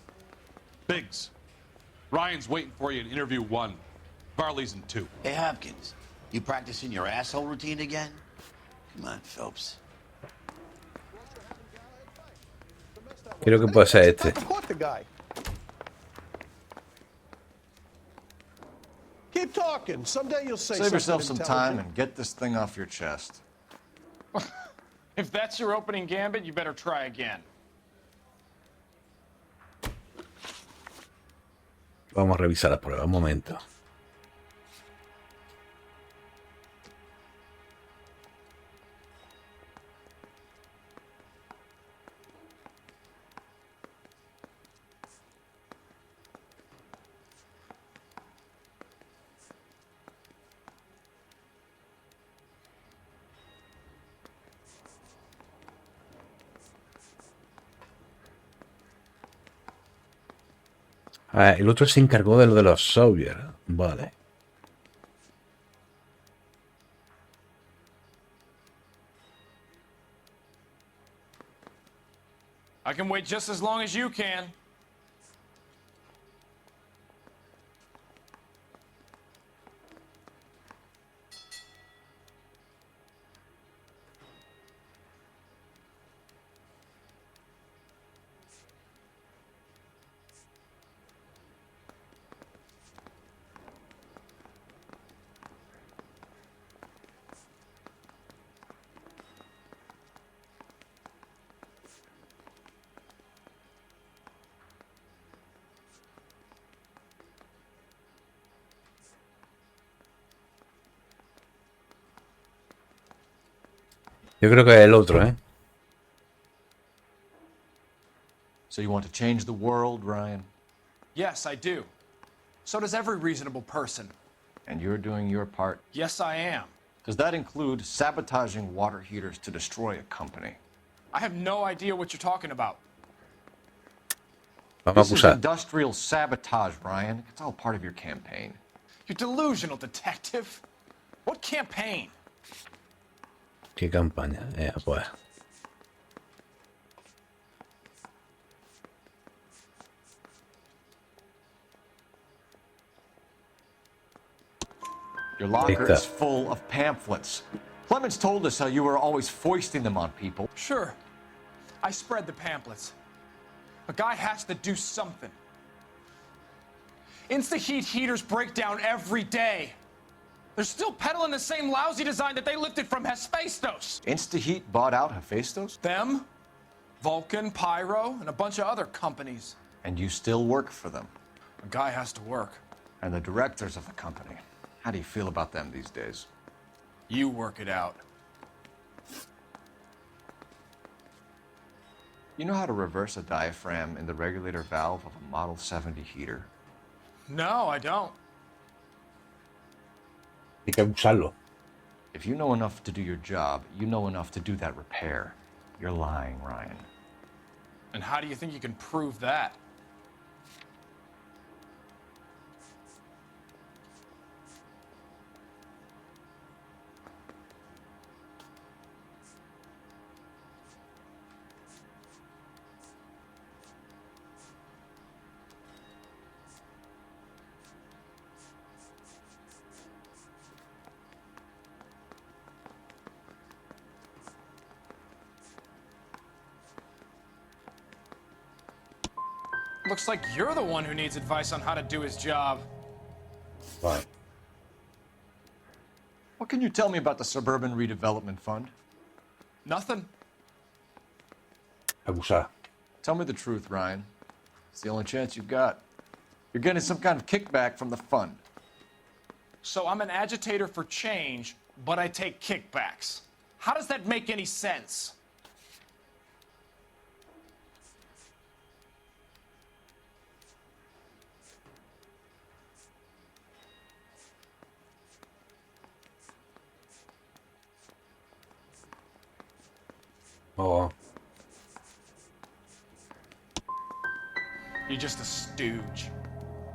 Biggs, Ryan's waiting for you in interview 1. Varley's in 2. Hey, Hopkins, you practicing your asshole routine again? Come on, Phelps. Creo que puede ser este. Caught the guy. Keep talking. Someday you'll say Save yourself some something time intelligent. and get this thing off your chest. If that's your opening gambit, you better try again. Vamos a revisar la prueba, un momento. El otro se encargó de lo de los Sawyer. Vale. I can wait just as long as you can. Yo creo que es el otro, ¿eh? So you want to change the world, Ryan? Yes, I do. So does every reasonable person. And you're doing your part? Yes, I am. Does that include sabotaging water heaters to destroy a company? I have no idea what you're talking about. This is industrial sabotage, Ryan. It's all part of your campaign. You're delusional, detective. What campaign? ¿Qué campaña? Pues. Your locker is full of pamphlets. Clemens told us how you were always foisting them on people. Sure. I spread the pamphlets. A guy has to do something. Insta-heat heaters break down every day. They're still peddling the same lousy design that they lifted from Hephaestus. Insta-heat bought out Hephaestus? Them, Vulcan, Pyro, and a bunch of other companies. And you still work for them? A guy has to work. And the directors of the company. How do you feel about them these days? You work it out. You know how to reverse a diaphragm in the regulator valve of a Model 70 heater? No, I don't. Hay que usarlo. If you know enough to do your job, you know enough to do that repair. You're lying, Ryan. And how do you think you can prove that? Looks like you're the one who needs advice on how to do his job. Right. What can you tell me about the Suburban Redevelopment Fund? Nothing. Abusar. Tell me the truth, Ryan. It's the only chance you've got. You're getting some kind of kickback from the fund. So I'm an agitator for change, but I take kickbacks. How does that make any sense? Oh. You're just a stooge.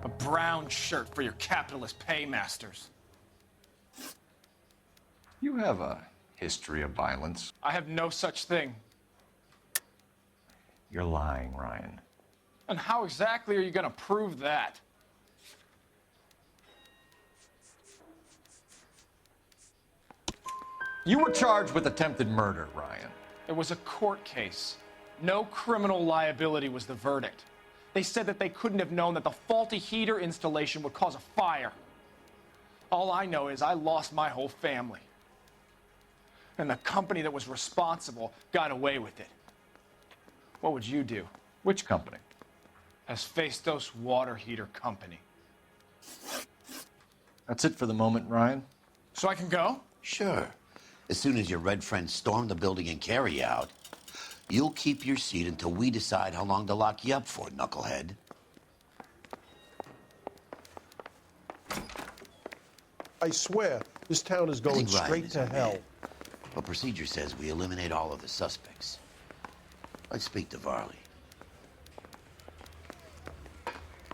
A brown shirt for your capitalist paymasters. You have a history of violence. I have no such thing. You're lying, Ryan. And how exactly are you going to prove that? You were charged with attempted murder, Ryan. It was a court case. No criminal liability was the verdict. They said that they couldn't have known that the faulty heater installation would cause a fire. All I know is I lost my whole family. And the company that was responsible got away with it. What would you do? Which company? Hephaestus Water Heater Company. That's it for the moment, Ryan. So I can go? Sure. As soon as your red friends storm the building and carry out, you'll keep your seat until we decide how long to lock you up for, knucklehead. I swear, this town is going I think Ryan straight is to our hell. man. But procedure says we eliminate all of the suspects. Let's speak to Varley.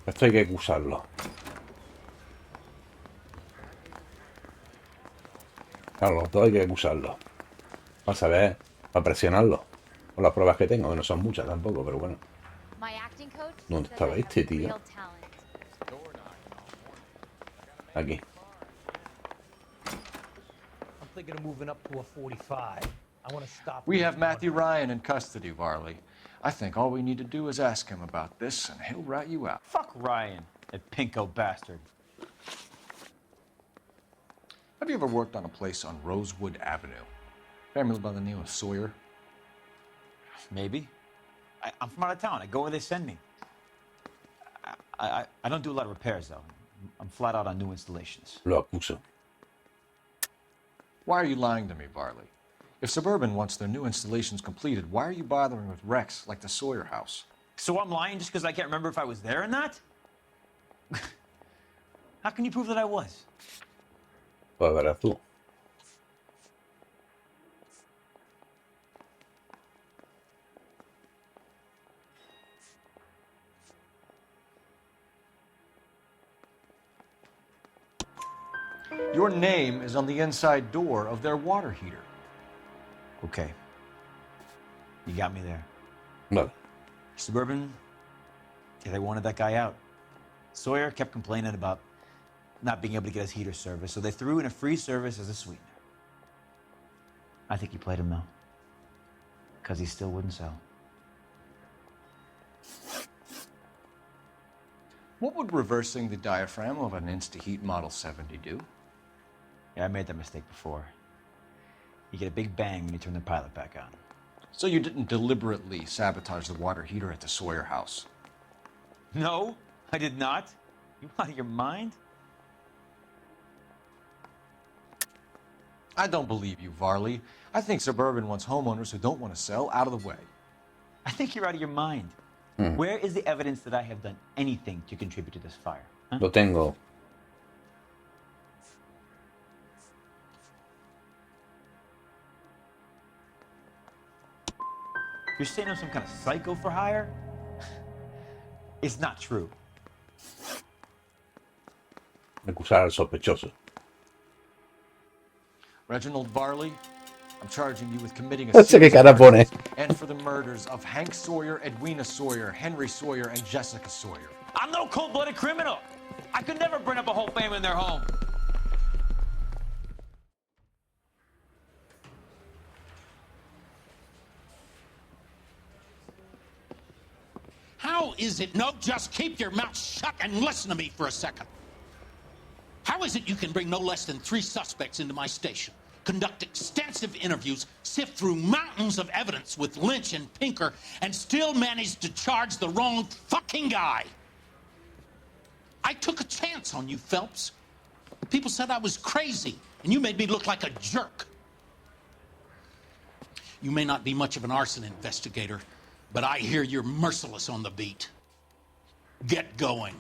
Esto hay que usarlo. Claro, todo hay que usarlo. Para saber, para presionarlo. Con las pruebas que tengo, que no son muchas tampoco, pero bueno. ¿Dónde estaba este, tío? Aquí. I'm thinking of moving up to a 45. I want to stop. We have Matthew Ryan in custody, Varley. I think all we need to do is ask him about this, and he'll rat you out. Fuck Ryan, that pinko bastard. Have you ever worked on a place on Rosewood Avenue? Family by the name of Sawyer? Maybe. I'm from out of town. I go where they send me. I don't do a lot of repairs, though. I'm flat out on new installations. Lo acuso. Why are you lying to me, Varley? If Suburban wants their new installations completed, why are you bothering with wrecks like the Sawyer house? So I'm lying just because I can't remember if I was there or not? How can you prove that I was? Pues verás tú. Your name is on the inside door of their water heater. Okay. You got me there. Vale. Suburban, yeah, they wanted that guy out. Sawyer kept complaining about not being able to get his heater service, so they threw in a free service as a sweetener. I think he played him, though. Because he still wouldn't sell. What would reversing the diaphragm of an Insta-Heat Model 70 do? Yeah, I made that mistake before. You get a big bang when you turn the pilot back on. So you didn't deliberately sabotage the water heater at the Sawyer house? No, I did not. You out of your mind? I don't believe you, Varley. I think Suburban wants homeowners who don't want to sell out of the way. I think you're out of your mind. Where is the evidence that I have done anything to contribute to this fire? Huh? Lo tengo. You're saying I'm some kind of psycho for hire? It's not true. Acusar al sospechoso. Reginald Varley, I'm charging you with committing a No sé qué cara pone. and for the murders of Hank Sawyer, Edwina Sawyer, Henry Sawyer, and Jessica Sawyer. I'm no cold-blooded criminal. I could never burn up a whole family in their home. How is it? No, just keep your mouth shut and listen to me for a second. How is it you can bring no less than 3 suspects into my station, conduct extensive interviews, sift through mountains of evidence with Lynch and Pinker, and still manage to charge the wrong fucking guy? I took a chance on you, Phelps. People said I was crazy, and you made me look like a jerk. You may not be much of an arson investigator, but I hear you're merciless on the beat. Get going.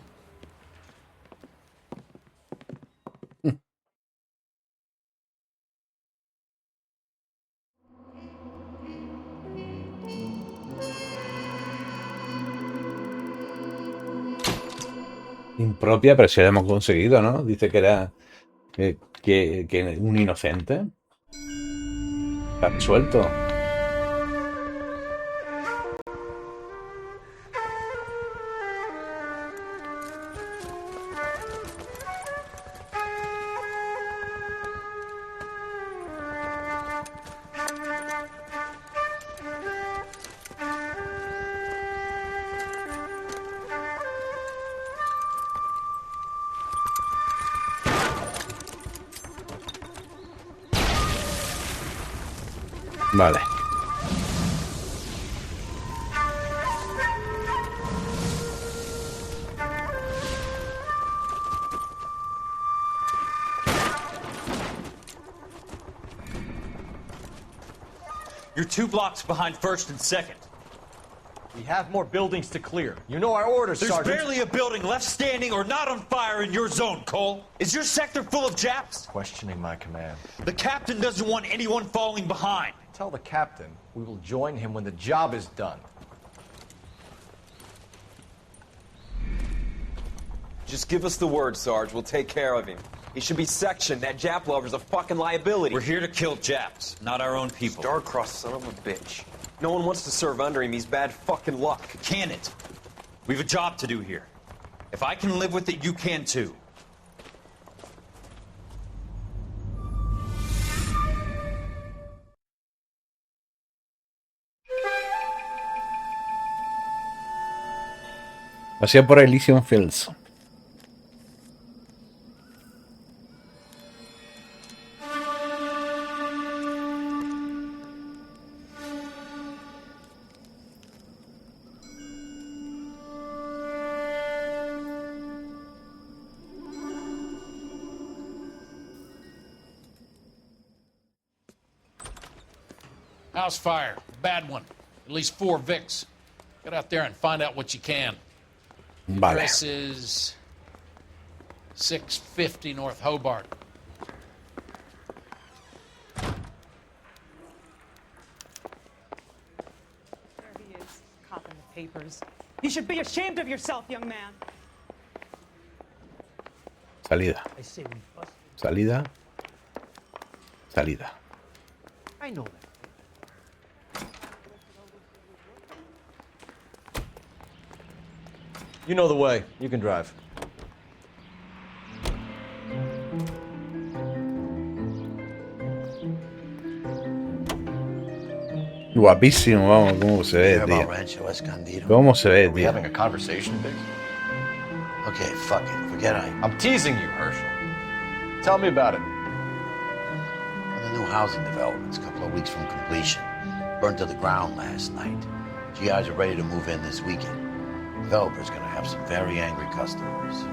Impropia, pero si lo hemos conseguido, ¿no? Dice que era que un inocente. Está resuelto. Vale. You're 2 blocks behind 1st and 2nd. We have more buildings to clear. You know our orders, There's Sergeant. barely a building left standing or not on fire in your zone, Cole. Is your sector full of Japs? Questioning my command. The captain doesn't want anyone falling behind. Tell the captain we will join him when the job is done. Just give us the word, Sarge. We'll take care of him. He should be sectioned. That Jap lover's a fucking liability. We're here to kill Japs, not our own people. Star-crossed son of a bitch. No one wants to serve under him. He's bad fucking luck. Can it? We have a job to do here. If I can live with it, you can too. Pasea por Elysian Fields. House fire. Bad one. At least 4 Vicks. Get out there and find out what you can. Vale. Address is 650 North Hobart. There he is, copping the papers. You should be ashamed of yourself, young man. Salida. I say we bust. Salida. Salida. I know that. You know the way. You can drive. Guapísimo, vamos, cómo se ve, Hear about tío. Rancho Escondido? Cómo se ve, Are we tío. having a conversation, Biggs? Okay, fuck it. Forget I'm teasing you, Herschel. Tell me about it. One of the new housing developments, a couple of weeks from completion. Burned to the ground last night. GIs are ready to move in this weekend. Developer's gonna have some very angry customers.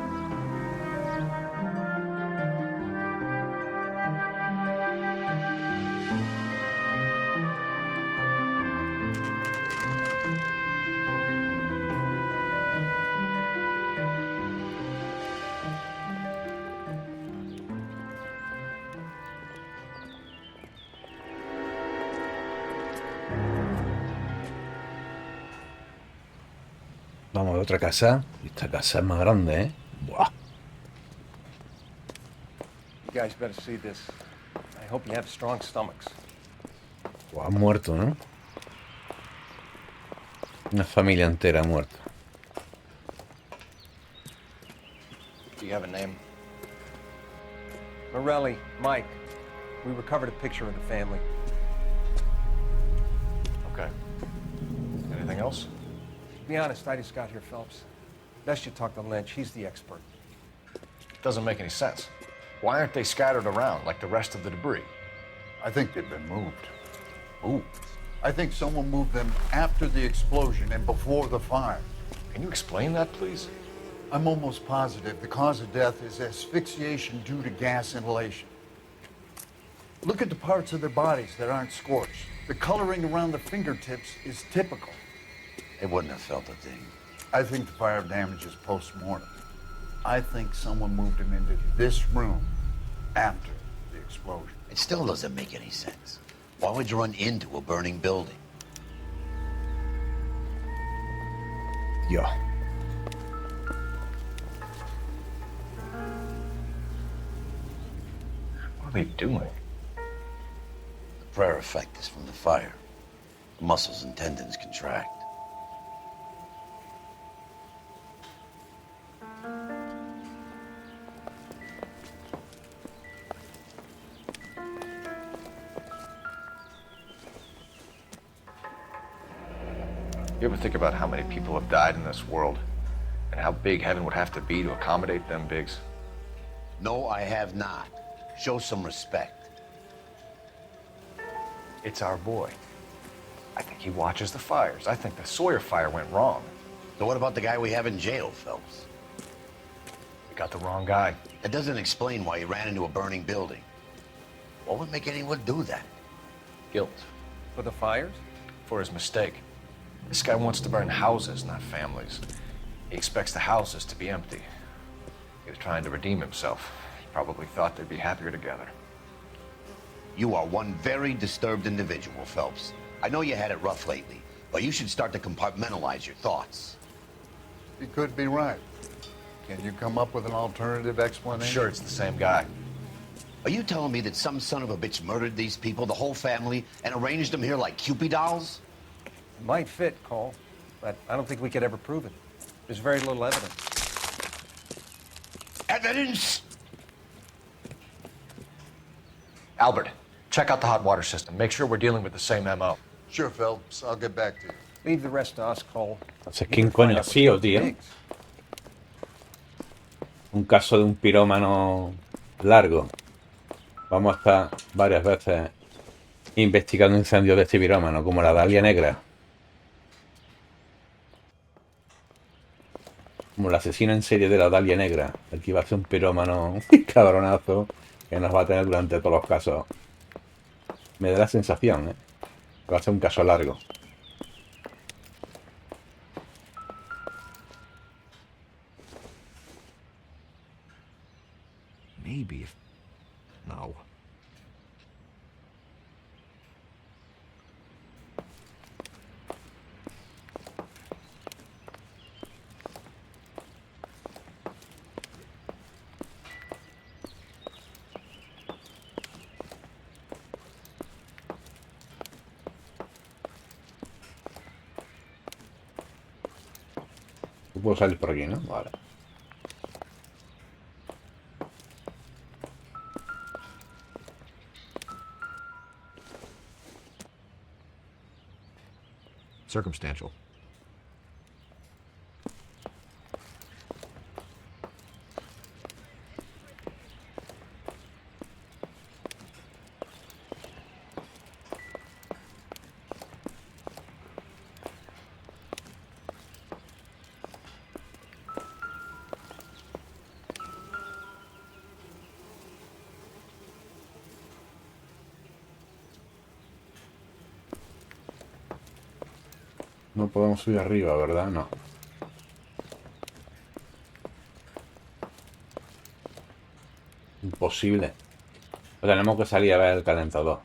Vamos a otra casa. Esta casa es más grande, ¿eh? Buah. You guys better see this. I hope you have strong stomachs. Buah, han muerto, ¿no? Una familia entera muerta. Do you have a name? Morelli, Mike. We recovered a picture of the family. Okay. Anything else? To be honest, I just got here, Phelps. Best you talk to Lynch. He's the expert. Doesn't make any sense. Why aren't they scattered around like the rest of the debris? I think they've been moved. Ooh. I think someone moved them after the explosion and before the fire. Can you explain that, please? I'm almost positive the cause of death is asphyxiation due to gas inhalation. Look at the parts of their bodies that aren't scorched. The coloring around the fingertips is typical. They wouldn't have felt a thing. I think the fire damage is post-mortem. I think someone moved him into this room after the explosion. It still doesn't make any sense. Why would you run into a burning building? Yo. What are they doing? The prayer effect is from the fire. The muscles and tendons contract. You ever think about how many people have died in this world and how big heaven would have to be to accommodate them, Biggs? No, I have not. Show some respect. It's our boy. I think he watches the fires. I think the Sawyer fire went wrong. So what about the guy we have in jail, Phelps? We got the wrong guy. That doesn't explain why he ran into a burning building. What would make anyone do that? Guilt. For the fires? For his mistake. This guy wants to burn houses, not families. He expects the houses to be empty. He was trying to redeem himself. He probably thought they'd be happier together. You are one very disturbed individual, Phelps. I know you had it rough lately, but you should start to compartmentalize your thoughts. He could be right. Can you come up with an alternative explanation? Sure, it's the same guy. Are you telling me that some son of a bitch murdered these people, the whole family, and arranged them here like Cupid dolls? It might fit, Cole, but I don't think we could ever prove it. There's very little evidence. Evidence? Albert, check out the hot water system. Make sure we're dealing with the same MO. Sure, Phelps. I'll get back to you. Leave the rest to us, Cole. No sé quién coño ha sido, tío. Un caso de un pirómano largo. Vamos a estar varias veces investigando incendios de este pirómano, como la Dalia Negra. Como el asesino en serie de la Dalia Negra. Aquí va a ser un pirómano cabronazo que nos va a tener durante todos los casos. Me da la sensación, que va a ser un caso largo. Maybe if... No. Puedo salir por aquí, ¿no? Vale. Circumstantial. No podemos subir arriba, ¿verdad? No. Imposible. Pues tenemos que salir a ver el calentador.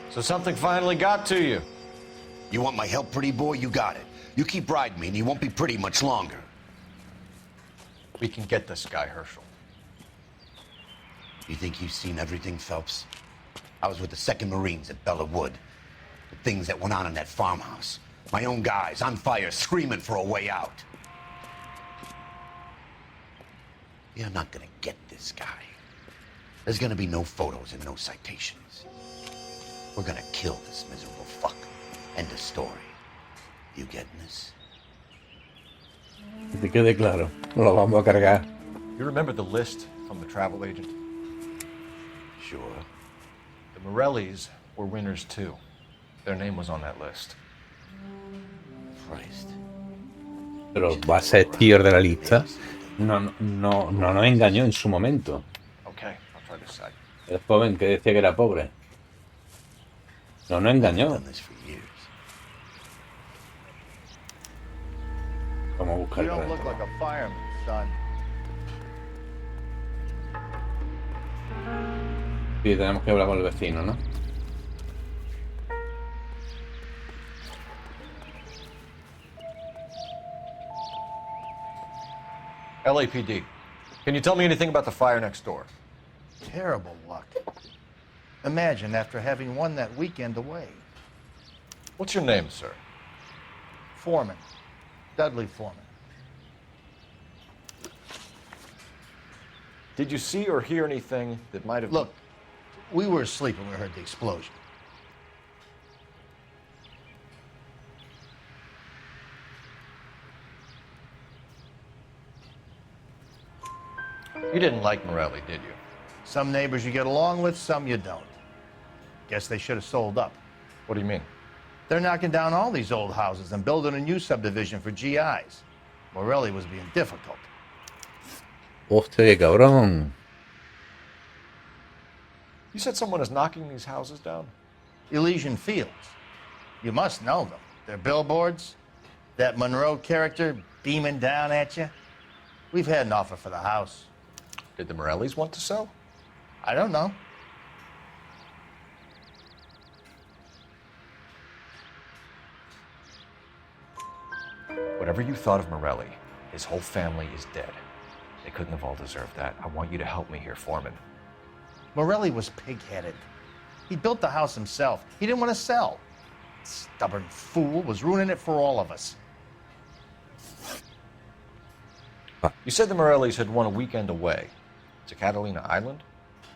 So something finally got to you. You want my help, pretty boy? You got it. You keep riding me and you won't be pretty much longer. We can get this guy, Herschel. You think you've seen everything, Phelps? I was with the 2nd Marines at Bella Wood. The things that went on in that farmhouse. My own guys on fire, screaming for a way out. You're not gonna get this guy. There's gonna be no photos and no citations. We're gonna kill this miserable fuck. End of story. You getting this? Que te quede claro. Lo vamos a cargar. You remember the list from the travel agent? Sure. The Morellis were winners too. Their name was on that list. Christ. Pero va a ser tier de la lista. No nos engañó en su momento. Okay, I'll try this side. El joven que decía que era pobre. No nos engañó. Vamos a buscar You el don't look like a fireman, son. Sí, tenemos que hablar con el vecino, ¿no? LAPD. Can you tell me anything about the fire next door? Terrible luck. Imagine after having won that weekend away. What's your name, sir? Foreman. Dudley Foreman. Did you see or hear anything that might have... Look, we were asleep when we heard the explosion. You didn't like Morelli, did you? Some neighbors you get along with, some you don't. Guess they should have sold up. What do you mean? They're knocking down all these old houses and building a new subdivision for GIs. Morelli was being difficult. Hostia, qué cabrón. You said someone is knocking these houses down? Elysian Fields. You must know them. They're billboards. That Monroe character beaming down at you. We've had an offer for the house. Did the Morellis want to sell? I don't know. Whatever you thought of Morelli, his whole family is dead. They couldn't have all deserved that. I want you to help me here, Foreman. Morelli was pig-headed. He built the house himself. He didn't want to sell. Stubborn fool was ruining it for all of us. You said the Morellis had won a weekend away to Catalina Island?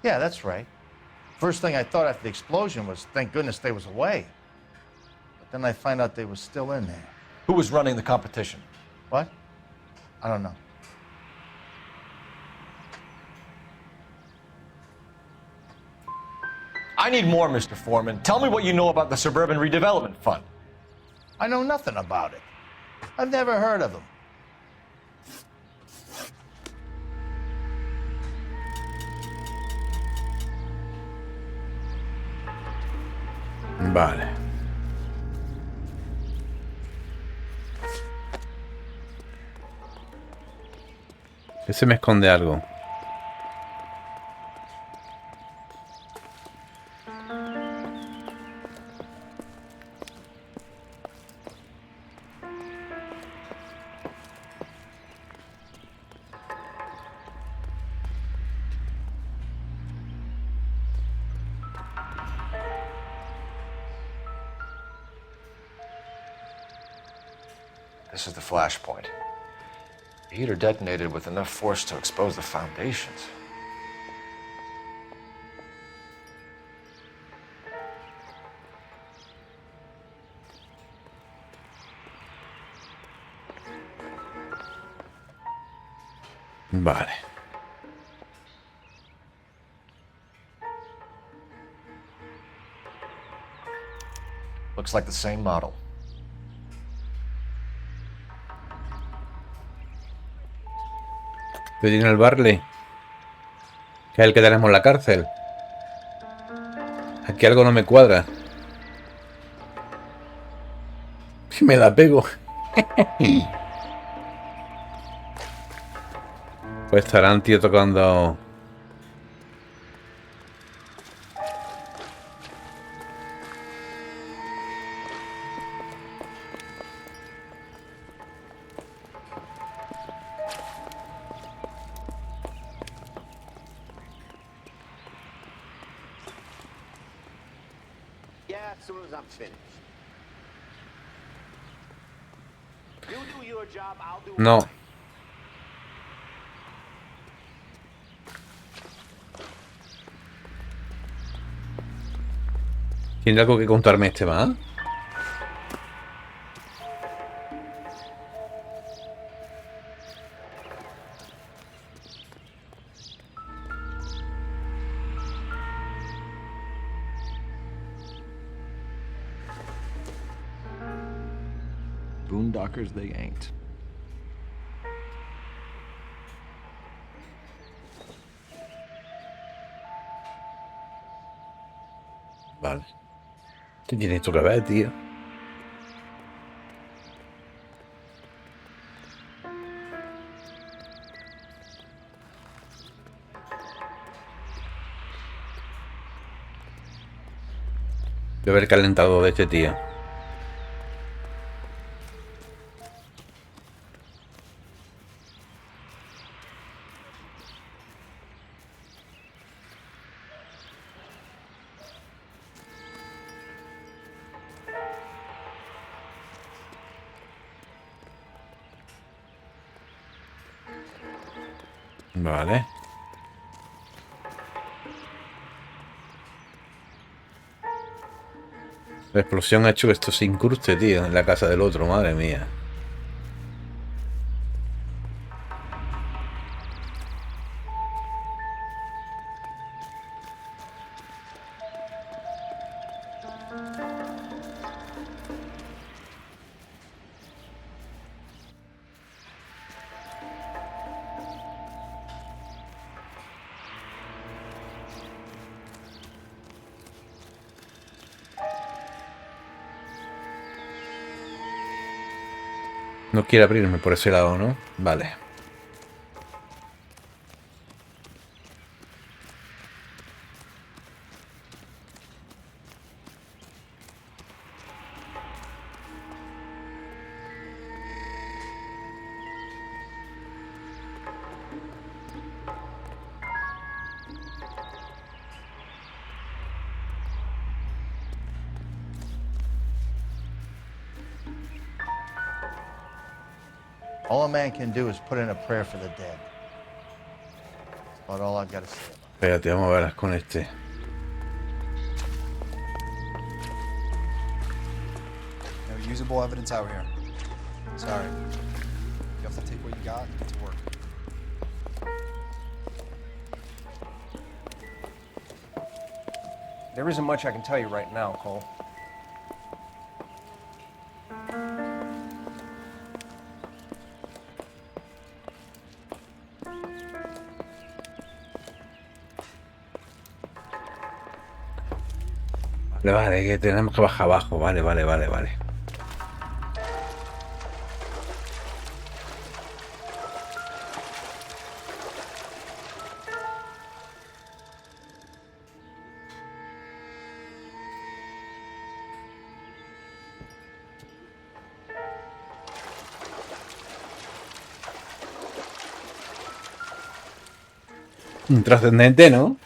Yeah, that's right. First thing I thought after the explosion was, thank goodness they was away. But then I find out they was still in there. Who was running the competition? What? I don't know. I need more, Mr. Foreman. Tell me what you know about the Suburban Redevelopment Fund. I know nothing about it. I've never heard of them. Vale. Que se me esconde algo. This is the flashpoint. The heater detonated with enough force to expose the foundations. Vale. Looks like the same model. Pero tiene el Barley, que es el que tenemos en la cárcel. Aquí algo no me cuadra. Me la pego. Pues estarán, tío, tocando. Yeah, as soon as I'm finished. You do your job, I'll do No. mine. ¿Tiene algo que contarme este más? Boondockers they ain't. Vale. ¿Qué tiene esto que ver, tío? Voy a ver el calentador de este tío. Vale. La explosión ha hecho que esto se incruste, tío, en la casa del otro, madre mía. No quiere abrirme por ese lado, ¿no? Vale. All a man can do is put in a prayer for the dead. That's about all I've got to say about it. Espérate, vamos a verlas con este. No usable evidence out here. Sorry. You have to take what you got and get to work. There isn't much I can tell you right now, Cole. Vale, que tenemos que bajar abajo. Vale. Trascendente, ¿no?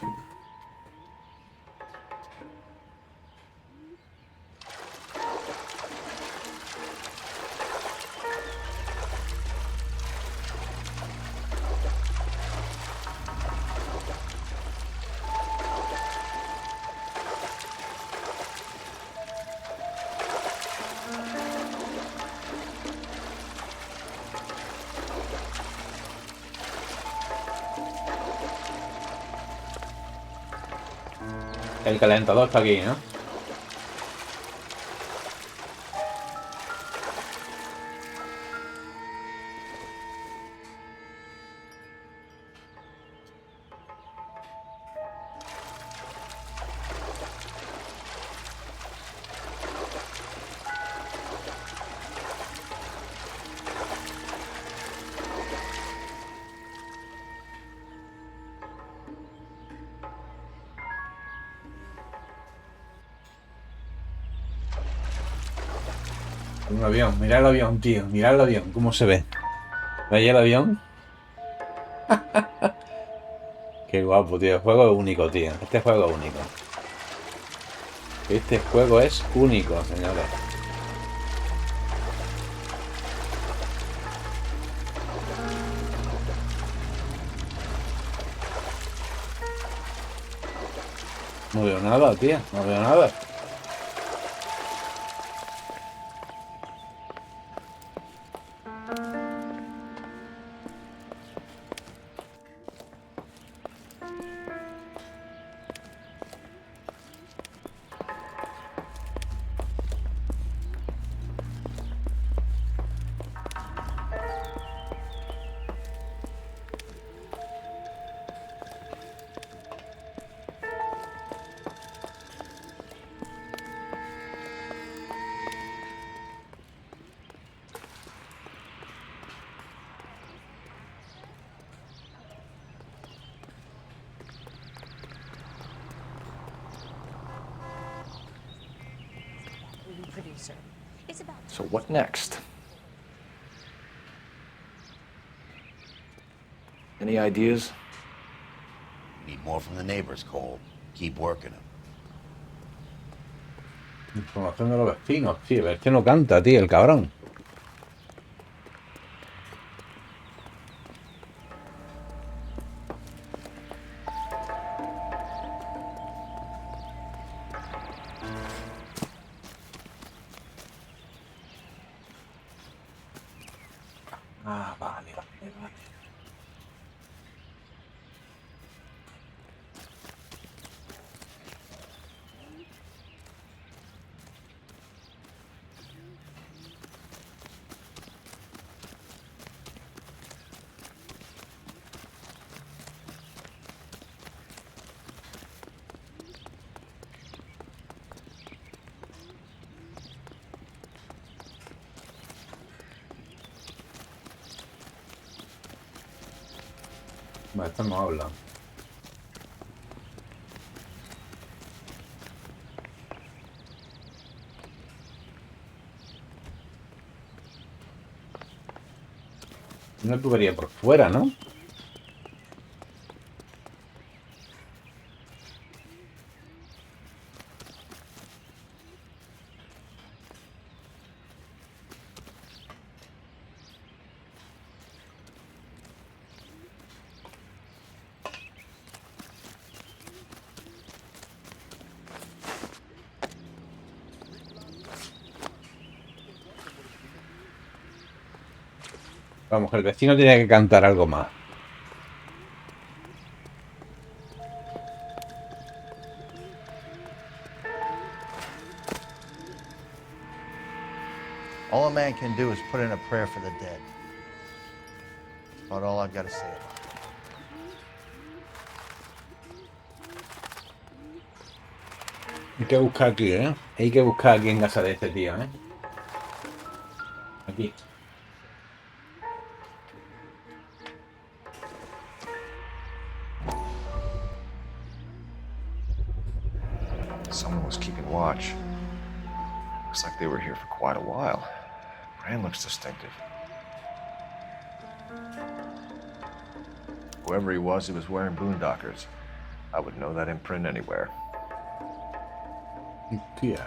El calentador está aquí, ¿no? Un avión, mirad el avión, tío. Mirad el avión, cómo se ve. ¿Veis el avión? Qué guapo, tío. El juego es único, tío. Este juego es único. Este juego es único, señores. No veo nada, tío. No veo nada. So what next? Any ideas? Need more from the neighbors, Cole. Keep working them. Información de los vecinos, tío. Este no canta, tío, el cabrón. Ah, vale. Vale, esto no habla. Una tubería por fuera, ¿no? Vamos, el vecino tiene que cantar algo más. All a man can do is put in a prayer for the dead. That's about all I've got to say about it. Hay que buscar aquí, ¿eh? Hay que buscar aquí en casa de este tío, ¿eh? Aquí. Someone was keeping watch. Looks like they were here for quite a while. Brand looks distinctive. Whoever he was wearing boondockers. I would know that imprint anywhere. Tía.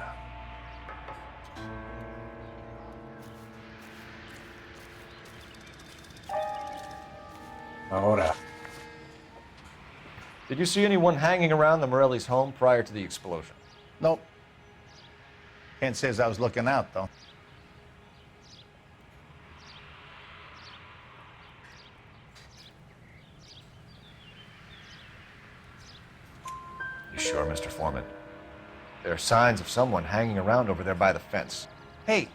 Ahora. Did you see anyone hanging around the Morelli's home prior to the explosion? Nope. Can't say as I was looking out, though. You sure, Mr. Foreman? There are signs of someone hanging around over there by the fence. Hey,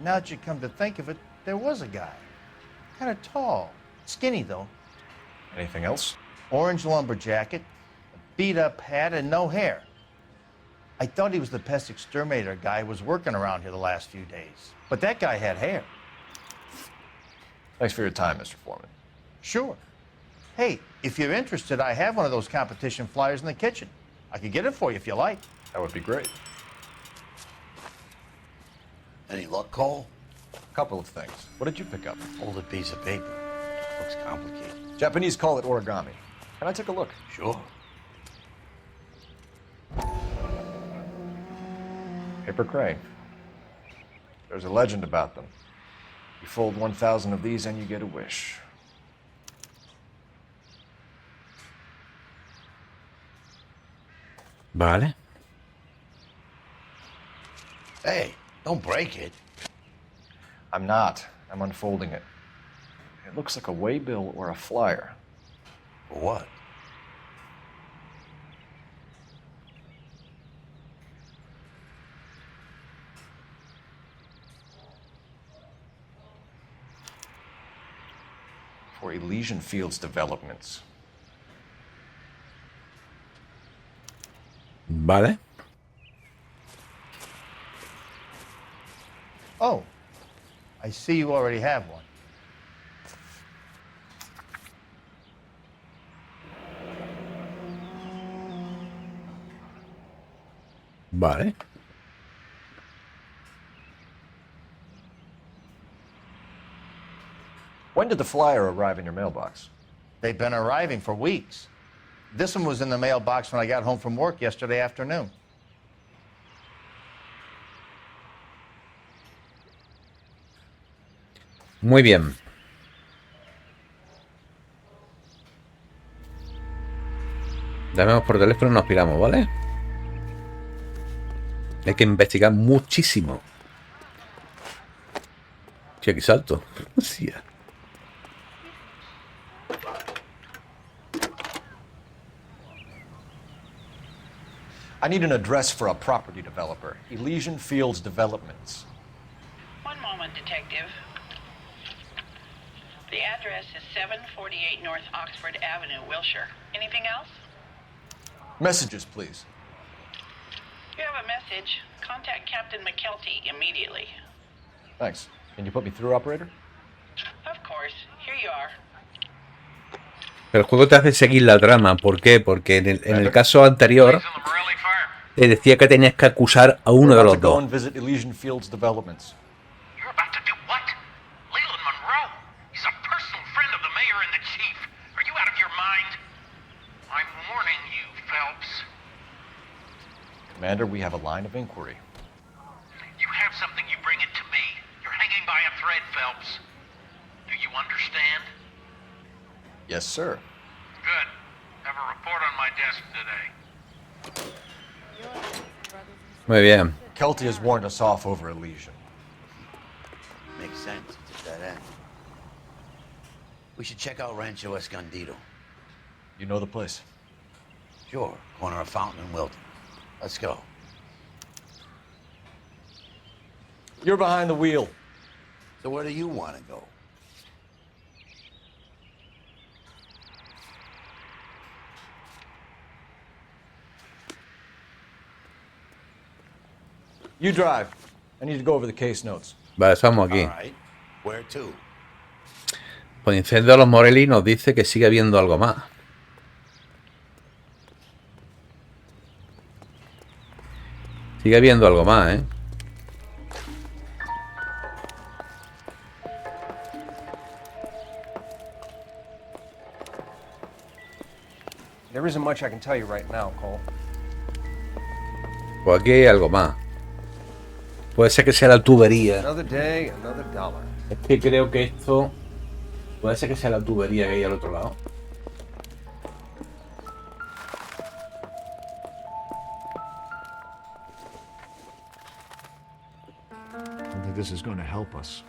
now that you come to think of it, there was a guy. Kind of tall. Skinny, though. Anything else? Orange lumber jacket, a beat-up hat, and no hair. I thought he was the pest exterminator guy who was working around here the last few days. But that guy had hair. Thanks for your time, Mr. Foreman. Sure. Hey, if you're interested, I have one of those competition flyers in the kitchen. I could get it for you if you like. That would be great. Any luck, Cole? A couple of things. What did you pick up? Folded piece of paper. Looks complicated. Japanese call it origami. Can I take a look? Sure. Paper crane. There's a legend about them. You fold 1,000 of these and you get a wish. Vale. Hey, don't break it. I'm not. I'm unfolding it. It looks like a waybill or a flyer. For what? For Elysian Fields developments. Vale. Oh, I see you already have one. Vale. When did the flyer arrive in your mailbox? They've been arriving for weeks. This one was in the mailbox when I got home from work yesterday afternoon. Muy bien. Llamemos por teléfono y nos piramos, ¿vale? Hay que investigar muchísimo. Che, aquí salto. Hostia. I need an address for a property developer. Elysian Fields Developments. One moment, Detective. The address is 748 North Oxford Avenue, Wilshire. Anything else? Messages, please. You have a message. Contact Captain McKelty immediately. Thanks. Can you put me through, operator? Of course. Here you are. El juego te hace seguir la trama. ¿Por qué? Porque en el caso anterior te decía que tenías que acusar a uno de los dos. Visit Elysian Fields Developments. You're about to do what? Leland Monroe? He's a personal friend of the mayor and the chief. Are you out of your mind? I'm warning you, Phelps. Commander, we have a line of inquiry. You have something, you bring it to me. You're hanging by a thread, Phelps. Do you understand? Yes, sir. Good. Have a report on my desk today. Muy bien. Kelty has warned us off over Elysian. Makes sense. It's at that end. We should check out Rancho Escondido. You know the place? Sure, corner of Fountain and Wilton. Let's go. You're behind the wheel. So where do you want to go? You drive. I need to go over the case notes. Vale, estamos aquí. All right. Where to? Pues Incendio de los Morelli nos dice que sigue habiendo algo más. Sigue habiendo algo más, ¿eh? There isn't much I can tell you right now, Cole. Pues aquí hay algo más. Puede ser que sea la tubería. Another day, another dollar. Es que creo que esto... Puede ser que sea la tubería que hay al otro lado. I don't think this is going to help us.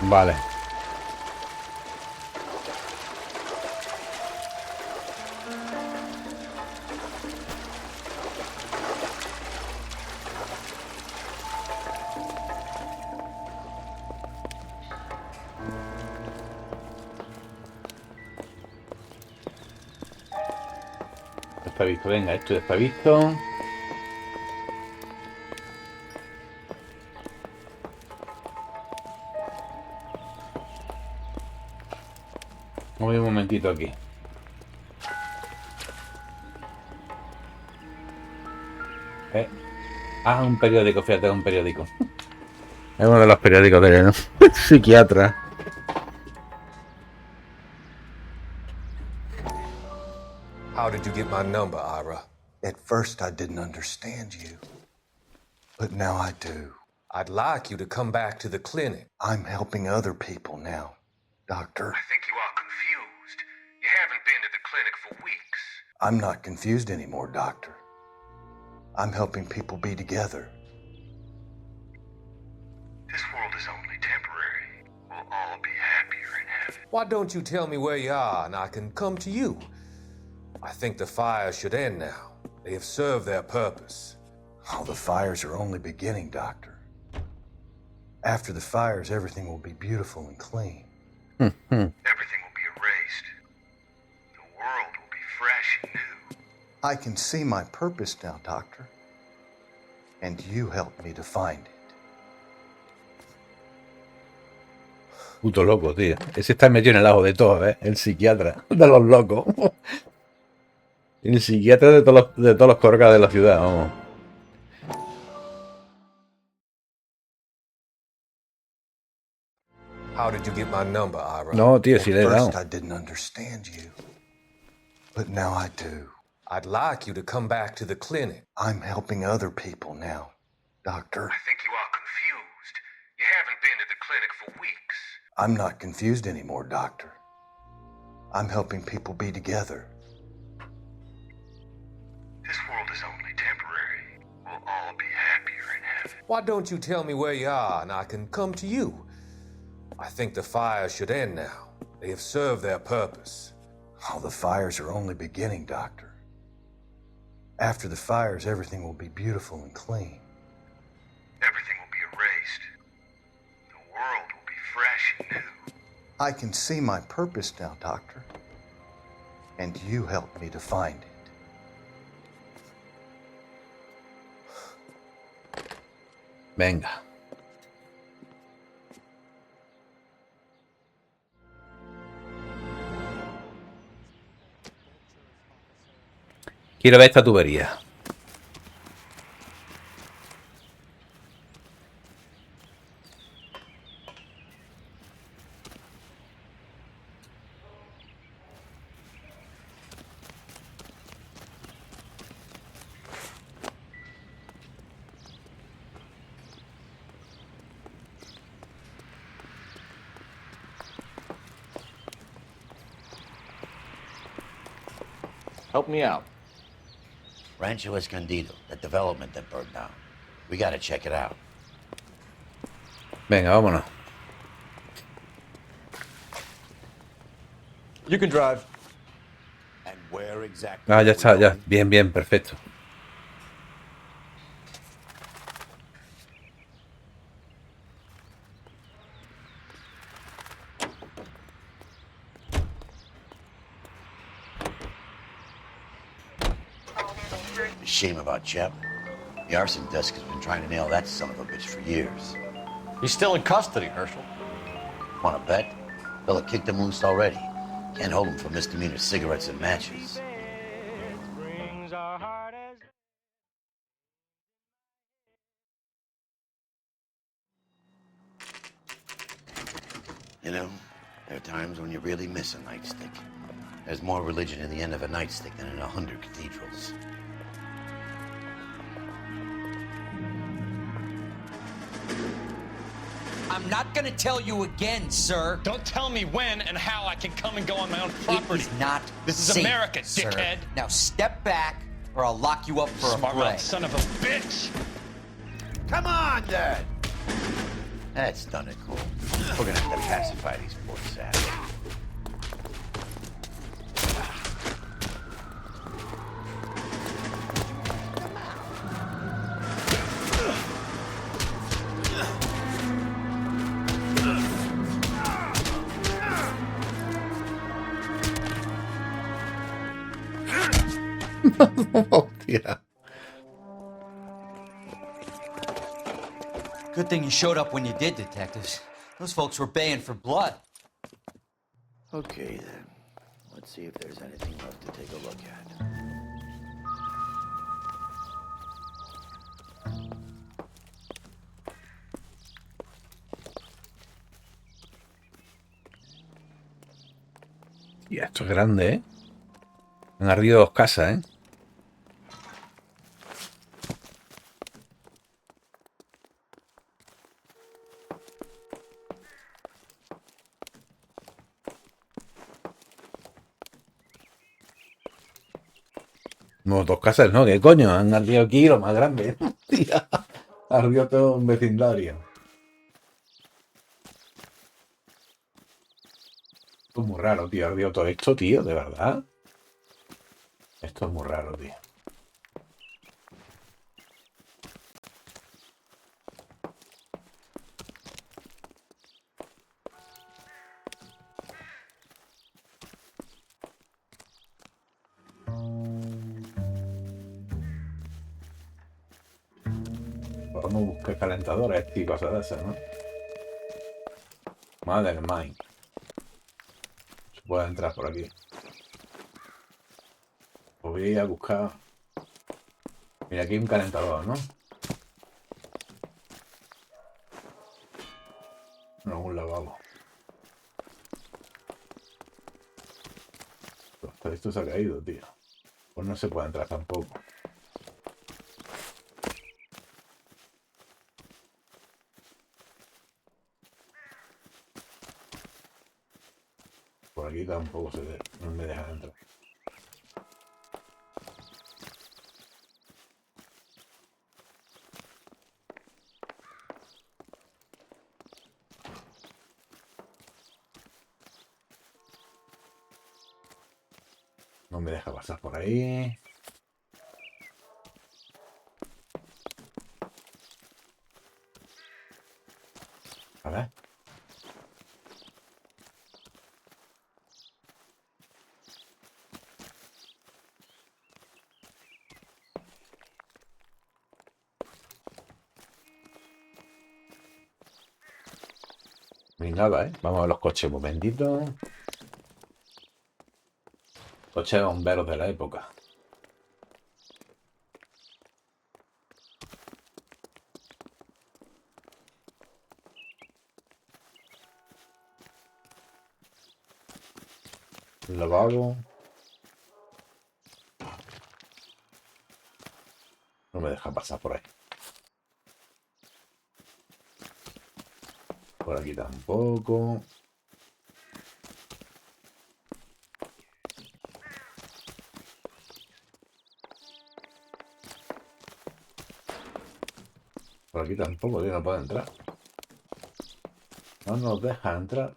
Vale. Está visto, venga, esto ya está visto. Voy un momentito aquí. Un periódico, fíjate, un periódico. Es uno de los periódicos del psiquiatra. How did you get my number, Ira? At first I didn't understand you, but now I do. I'd like you to come back to the clinic. I'm helping other people now, Doctor. I think you are confused. You haven't been to the clinic for weeks. I'm not confused anymore, Doctor. I'm helping people be together. This world is only temporary. We'll all be happier in heaven. Why don't you tell me where you are and I can come to you? I think the fires should end now. They have served their purpose. Oh, the fires are only beginning, Doctor. After the fires, everything will be beautiful and clean. Everything will be erased. The world will be fresh and new. I can see my purpose now, Doctor. And you helped me to find it. Puto loco, tío. Ese está metido en el ajo de todos, ¿eh? El psiquiatra de los locos. El psiquiatra de todos los corcas de la ciudad, vamos. How did you get my number, Ira? No, tío, si le he dado. At first I didn't understand you, but now I do. I'd like you to come back to the clinic. I'm helping other people now, Doctor. I think you are confused. You haven't been to the clinic for weeks. I'm not confused anymore, Doctor. I'm helping people be together. This world is only temporary. We'll all be happier in heaven. Why don't you tell me where you are and I can come to you? I think the fires should end now. They have served their purpose. Oh, the fires are only beginning, Doctor. After the fires, everything will be beautiful and clean. Everything will be erased. The world will be fresh and new. I can see my purpose now, Doctor. And you helped me to find it. Venga. Quiero ver esta tubería. Help me out. Rancho Escondido, that development that burned down. We gotta check it out. Venga, vámonos. You can drive. And where exactly? Ah, ya está, ya. Bien, bien, perfecto. A shame about Shep. The arson desk has been trying to nail that son of a bitch for years. He's still in custody, Herschel. Wanna bet? Fella kicked him loose already. Can't hold him for misdemeanor cigarettes and matches. You know, there are times when you really miss a nightstick. There's more religion in the end of a nightstick than in 100 cathedrals. I'm not gonna tell you again, sir. Don't tell me when and how I can come and go on my own property. It is not This is safe, America, sir. dickhead. Now step back, or I'll lock you up for a Smart fray. mouth son of a bitch. Come on, then! That's done it, Cole. We're gonna have to pacify these poor savages. Hostia. Good thing you showed up when you did, detectives. Those folks were baying for blood. Okay, then. Let's see if there's anything left to take a look at. Y esto es grande, ¿eh? Han ardido 2 casas, ¿eh? No, 2 casas, ¿no? ¿Qué coño? Han ardido aquí lo más grande. Hostia. Ardió todo un vecindario. Esto es muy raro, tío. Ardió todo esto, tío, de verdad. Esto es muy raro, tío. Podemos buscar calentadores y cosas de esas, ¿no? Madre mía. Se puede entrar por aquí. Voy a buscar. Mira, aquí hay un calentador, ¿no? No, un lavabo. Hasta esto se ha caído, tío. Pues no se puede entrar tampoco. Por aquí tampoco no me dejan entrar. No me deja pasar por ahí. A ver. Ni nada, ¿eh? Vamos a ver los coches un momentito. Coches de bomberos de la época. Lavabo. No me deja pasar por ahí. Por aquí tampoco. Por aquí tampoco, tío, no puedo entrar. No nos deja entrar.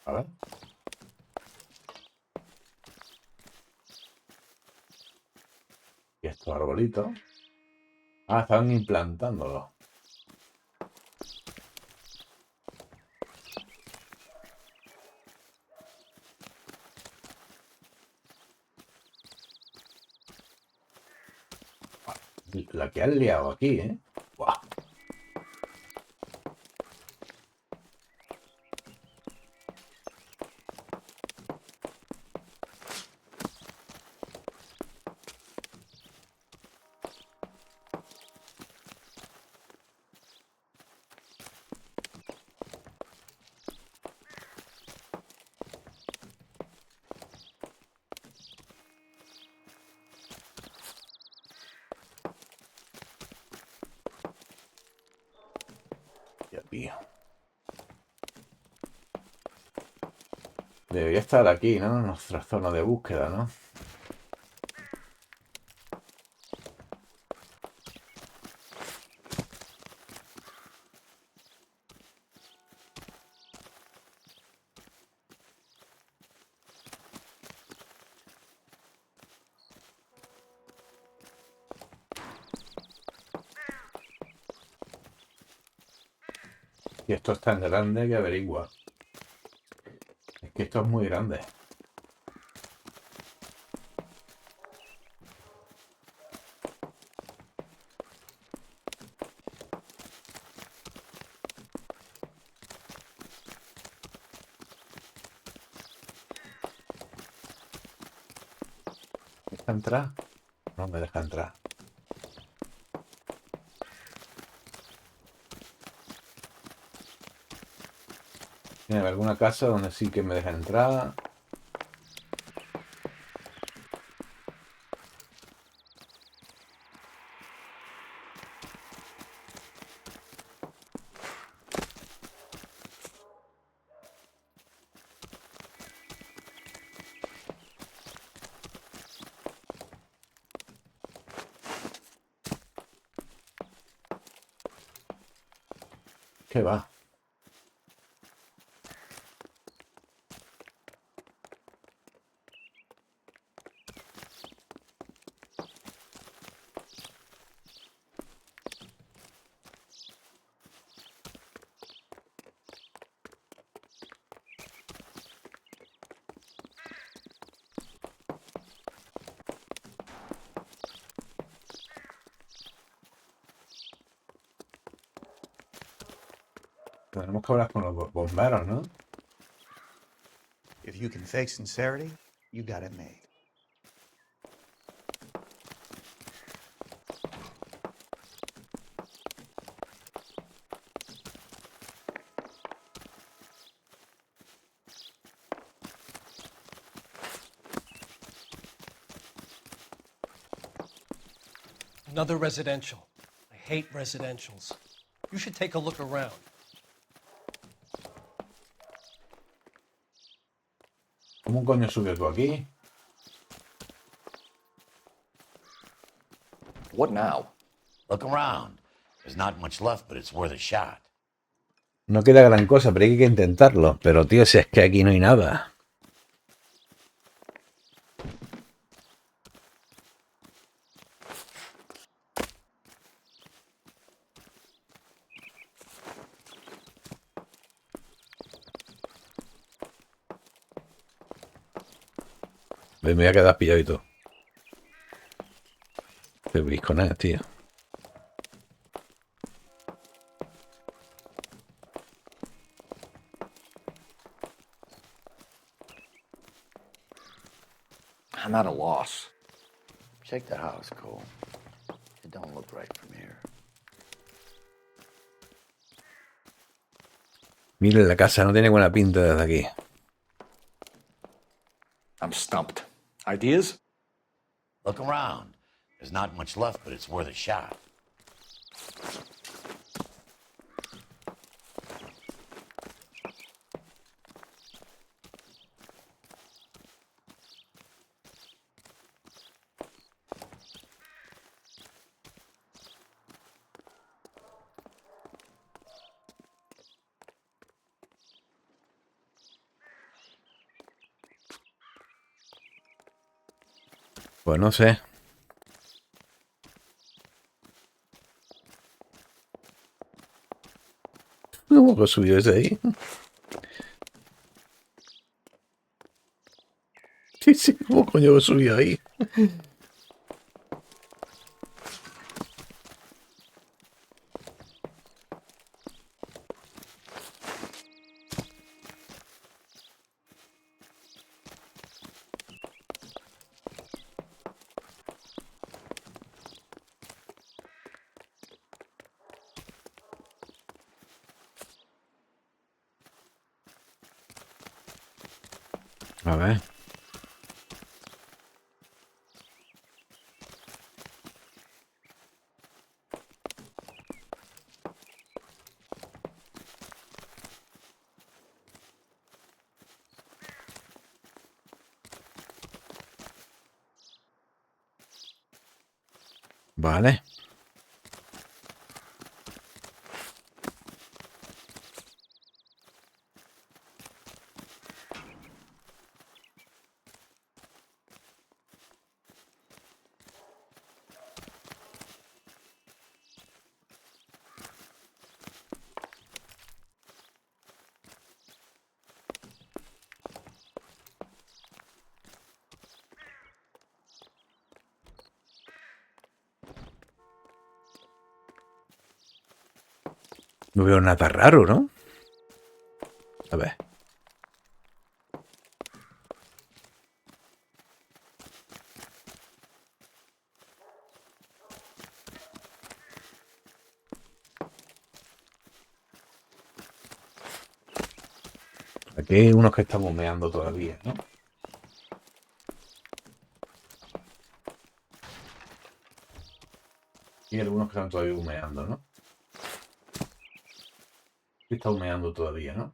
A ver. Y estos arbolitos. Ah, estaban implantándolos. La que han liado aquí, ¿eh? ¡Buah! Dios mío. Debería estar aquí, ¿no? Nuestra zona de búsqueda, ¿no? Y esto es tan grande que averigua. Es que esto es muy grande. ¿Me deja entrar? No me deja entrar. Tiene alguna casa donde sí que me deja entrar. ¿Qué va? Tenemos que hablar con los bomberos, ¿no? If you can fake sincerity, you got it made. Another residential. I hate residentials. You should take a look around. ¿Cómo coño subes tú aquí? What now? Look around. There's not much left, but it's worth a shot. No queda gran cosa, pero hay que intentarlo. Pero tío, si es que aquí no hay nada. Me voy a quedar pillado y todo. Te veis con él, tío. I'm at a loss. Check the house, Cole. It don't look right from here. Mira, la casa no tiene buena pinta desde aquí. I'm stumped. Ideas? Look around. There's not much left, but it's worth a shot. Pues no sé. ¿Cómo que subió ese ahí? Sí, sí, ¿cómo coño que subió ahí? A ver. Vale. No veo nada raro, ¿no? A ver. Aquí hay unos que están humeando todavía, ¿no? Y algunos que están todavía humeando, ¿no? Está humeando todavía, ¿no?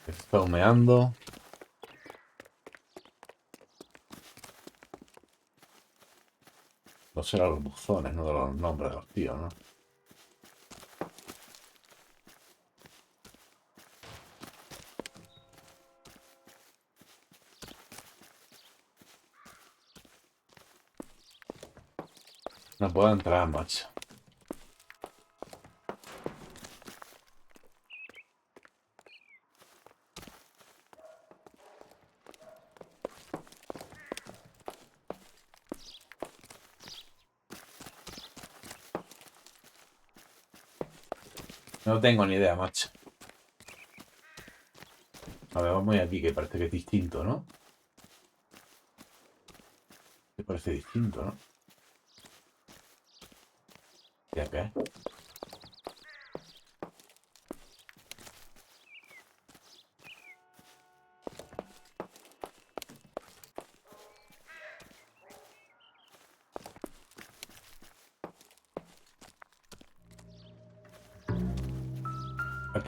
Está humeando. No serán los buzones, no de los nombres de los tíos, ¿no? No puedo entrar, macho. No tengo ni idea, macho. A ver, vamos a ir aquí, que parece que es distinto, ¿no? Que parece distinto, ¿no? ¿Ya qué?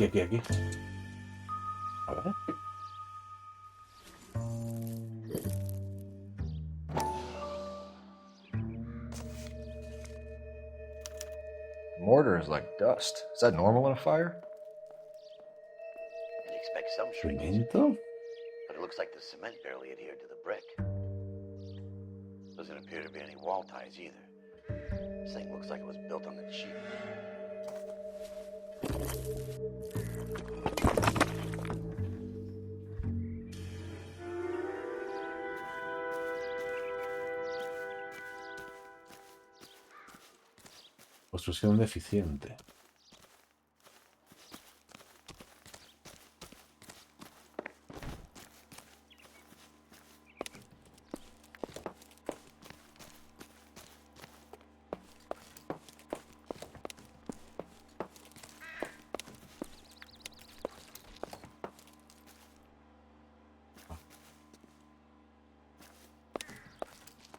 Aquí. A ver. ver. Mortar is like dust. Is that normal in a fire? You'd expect some shrinkage, ¿Cemento? but it looks like the cement barely adhered to the brick. Doesn't appear to be any wall ties either. This thing looks like it was built on the cheap. Construcción deficiente.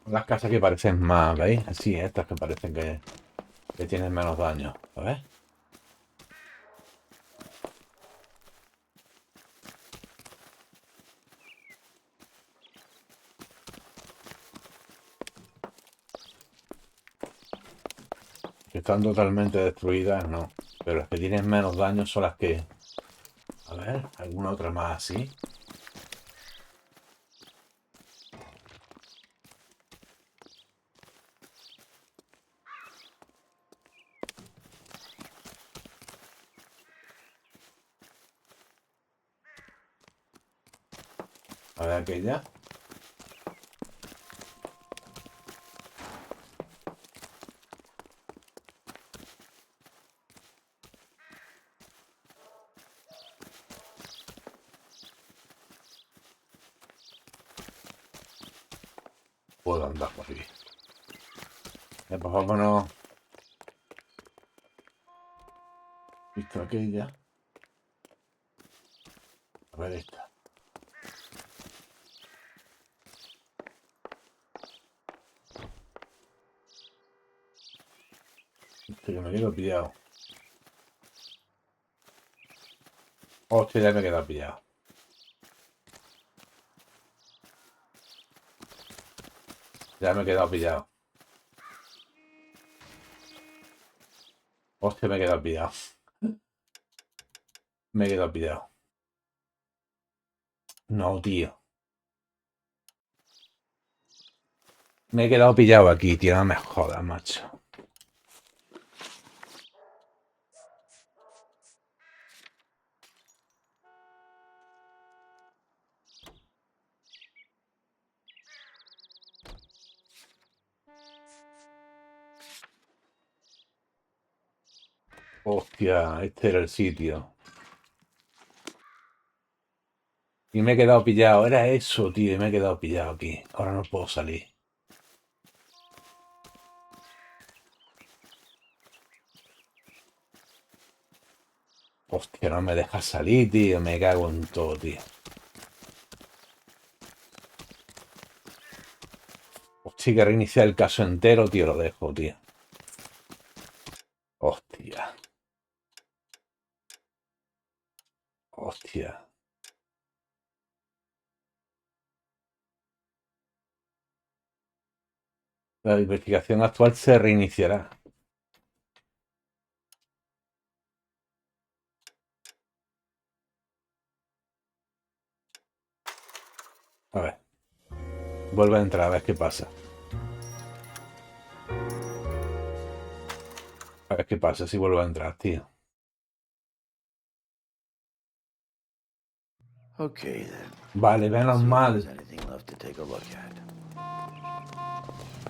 Las casas que parecen más, ¿veis? Así, estas que parecen que tienen menos daño. A ver. Que están totalmente destruidas, no. Pero las que tienen menos daño son las que... A ver, alguna otra más así. A ver aquella. Puedo andar por aquí. Pues vámonos. Visto aquella. A ver esta. Que me quedo pillado. Hostia, ya me he quedado pillado. Ya me he quedado pillado. Hostia, me he quedado pillado. Me he quedado pillado. No, tío. Me he quedado pillado aquí, tío. No me jodas, macho. Hostia, este era el sitio. Y me he quedado pillado. Era eso, tío. Y me he quedado pillado aquí. Ahora no puedo salir. Hostia, no me dejas salir, tío. Me cago en todo, tío. Hostia, que reiniciar el caso entero, tío. Lo dejo, tío. Hostia. Hostia. La investigación actual se reiniciará. A ver. Vuelve a entrar a ver qué pasa. A ver qué pasa si vuelvo a entrar, tío. Okay, then. Vale, menos mal. Anything left to take a look at.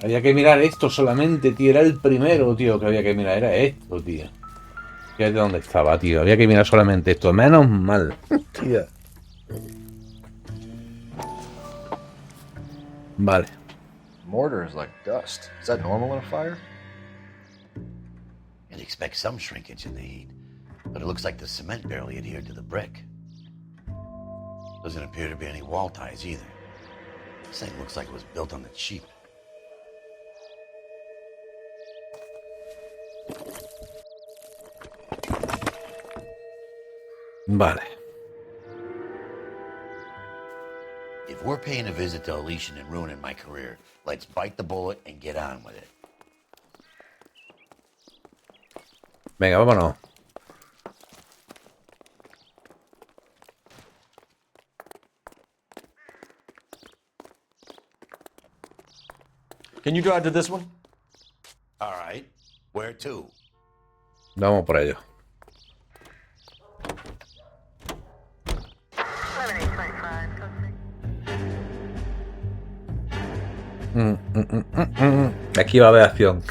Había que mirar esto solamente, tío. Era el primero, tío, que había que mirar. Era esto, tío. Fíjate dónde estaba, tío. Había que mirar solamente esto. Menos mal. Tío. Vale. Mortar is like dust. Is that normal in a fire? You'd expect some shrinkage in the heat, but it looks like the cement barely adhered to the brick. Doesn't appear to be any wall ties either. This thing looks like it was built on the cheap. Vale. If we're paying a visit to Elysian and ruining my career, let's bite the bullet and get on with it. Venga, vámonos. Can you drive to this one? All right. Where to? Vamos por ello. Aquí va a haber acción.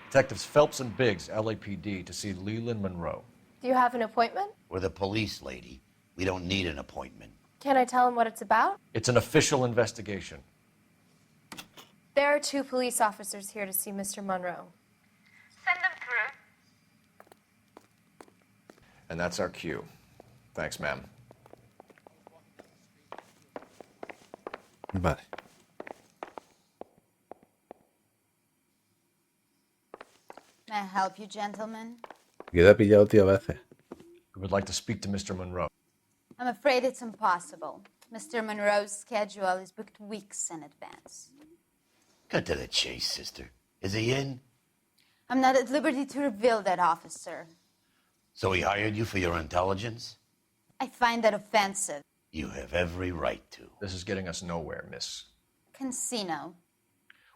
Detectives Phelps and Biggs, LAPD, to see Leland Monroe. Do you have an appointment? We're the police, lady. We don't need an appointment. Can I tell him what it's about? It's an official investigation. There are 2 police officers here to see Mr. Monroe. Send them through. And that's our cue. Thanks, ma'am. Vale. May I help you, gentlemen? Queda pillado, tío, a veces. We would like to speak to Mr. Monroe. I'm afraid it's impossible. Mr. Monroe's schedule is booked weeks in advance. Cut to the chase, sister. Is he in? I'm not at liberty to reveal that, officer. So he hired you for your intelligence? I find that offensive. You have every right to. This is getting us nowhere, miss. Casino.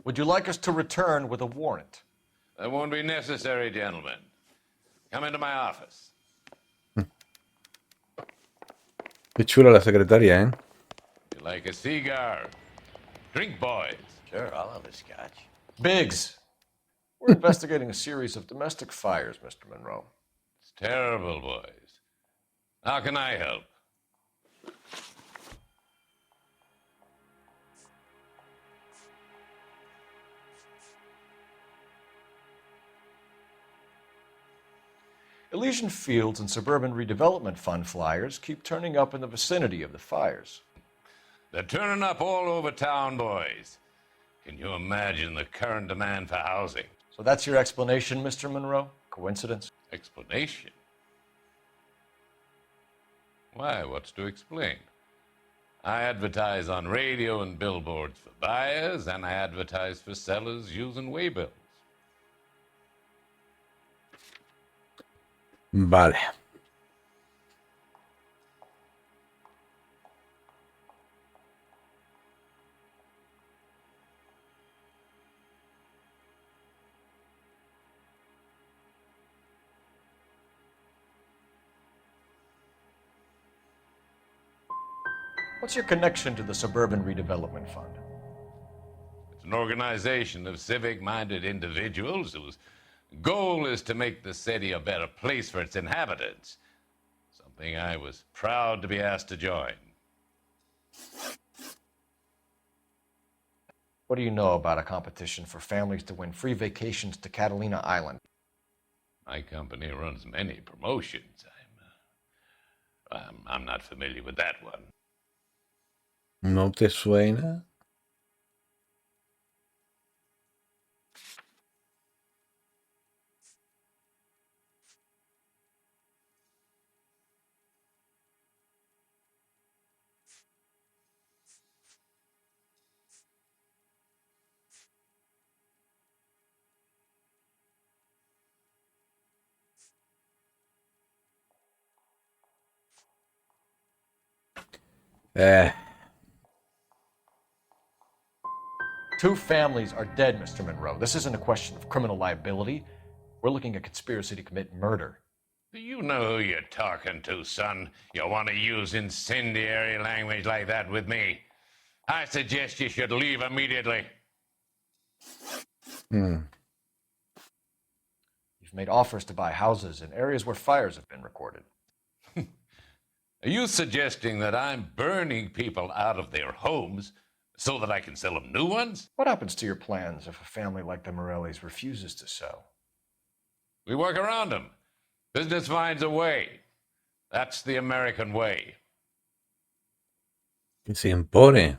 Would you like us to return with a warrant? That won't be necessary, gentlemen. Come into my office. Qué chula la secretaria, ¿eh? You like a cigar? Drink, boys. Sure, I'll have a scotch. Biggs, we're investigating a series of domestic fires, Mr. Monroe. It's terrible, boys. How can I help? Elysian Fields and Suburban Redevelopment Fund flyers keep turning up in the vicinity of the fires. They're turning up all over town, boys. Can you imagine the current demand for housing? So that's your explanation, Mr. Monroe? Coincidence? Explanation? Why, what's to explain? I advertise on radio and billboards for buyers, and I advertise for sellers using waybills. Vale. What's your connection to the Suburban Redevelopment Fund? It's an organization of civic-minded individuals whose goal is to make the city a better place for its inhabitants. Something I was proud to be asked to join. What do you know about a competition for families to win free vacations to Catalina Island? My company runs many promotions. I'm not familiar with that one. ¿No te suena? Two families are dead, Mr. Monroe. This isn't a question of criminal liability. We're looking at conspiracy to commit murder. Do you know who you're talking to, son? You want to use incendiary language like that with me? I suggest you should leave immediately. You've made offers to buy houses in areas where fires have been recorded. Are you suggesting that I'm burning people out of their homes so that I can sell them new ones? What happens to your plans if a family like the Morellis refuses to sell? We work around them. Business finds a way. That's the American way. Que se impone.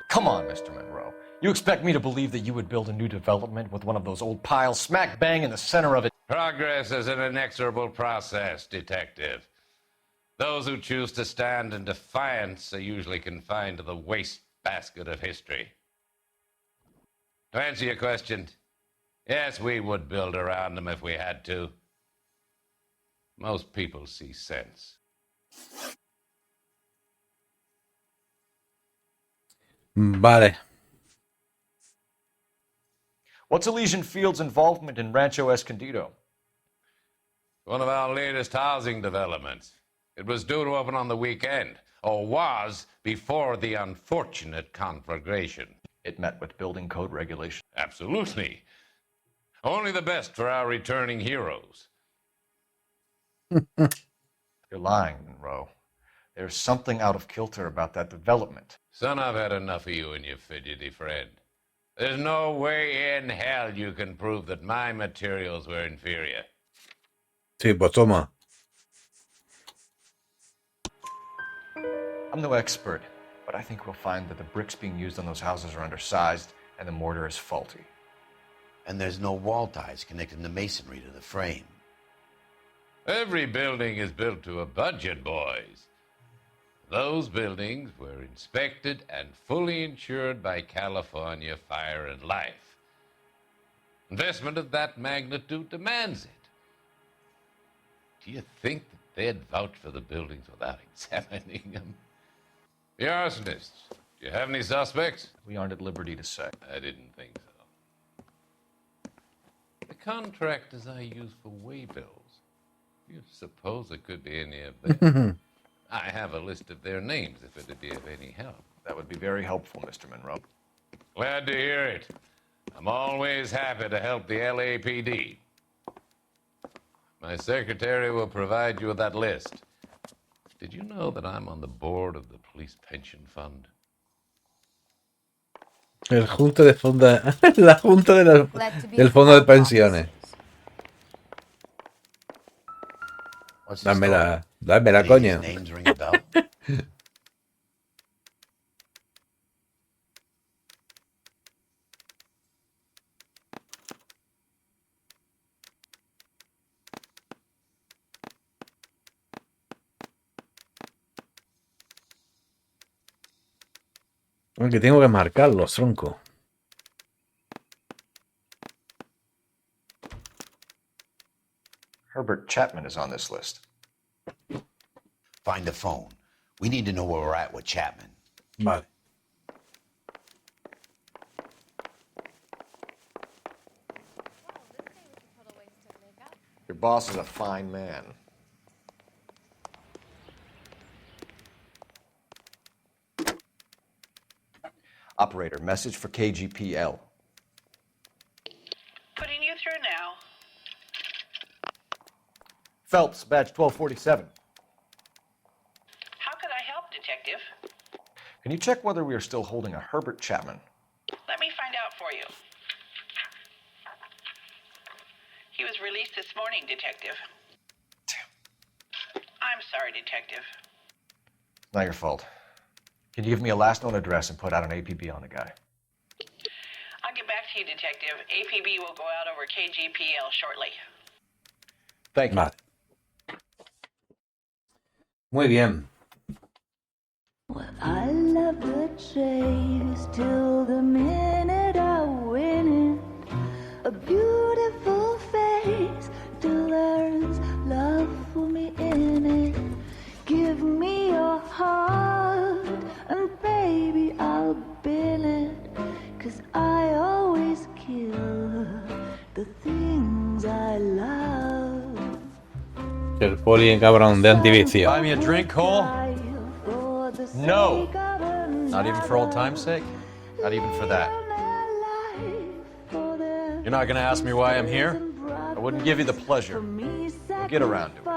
Come on, Mr. Monroe. You expect me to believe that you would build a new development with one of those old piles smack bang in the center of it? Progress is an inexorable process, Detective. Those who choose to stand in defiance are usually confined to the wastebasket of history. To answer your question, yes, we would build around them if we had to. Most people see sense. Vale. What's Elysian Field's involvement in Rancho Escondido? One of our latest housing developments. It was due to open on the weekend, or was before the unfortunate conflagration. It met with building code regulations. Absolutely. Only the best for our returning heroes. You're lying, Monroe. There's something out of kilter about that development. Son, I've had enough of you and your fidgety friend. There's no way in hell you can prove that my materials were inferior. Sí, pues toma. I'm no expert, but I think we'll find that the bricks being used on those houses are undersized and the mortar is faulty. And there's no wall ties connecting the masonry to the frame. Every building is built to a budget, boys. Those buildings were inspected and fully insured by California Fire and Life. Investment of that magnitude demands it. Do you think that they'd vouch for the buildings without examining them? The arsonists, do you have any suspects? We aren't at liberty to say. I didn't think so. The contractors I use for waybills, do you suppose it could be any of them? I have a list of their names if it'd be of any help. That would be very helpful, Mr. Monroe. Glad to hear it. I'm always happy to help the LAPD. My secretary will provide you with that list. Did you know that I'm on the board of the Police Pension Fund? El junta de fonda, la junta de del fondo de pensiones. Dámela, coño. Names ring a bell? Aunque tengo que marcarlos, tronco. Herbert Chapman is on this list. Find the phone. We need to know where we're at with Chapman. Vale. Your boss is a fine man. Operator, message for KGPL. Putting you through now. Phelps, badge 1247. How could I help, Detective? Can you check whether we are still holding a Herbert Chapman? Let me find out for you. He was released this morning, Detective. Damn. I'm sorry, Detective. Not your fault. Can you give me a last known address and put out an APB on the guy? I'll get back to you, Detective. APB will go out over KGPL shortly. Thank you. Vale. Muy bien. I love the chase till the minute I win it. A beautiful face till there's love for me in it. Give me your heart and baby I'll bill it. 'Cause I always kill the things I love. El poli cabrón de antivicio. Buy me a drink, Cole? No. Not even for old time's sake? Not even for that. You're not gonna ask me why I'm here? I wouldn't give you the pleasure. We'll get around to it.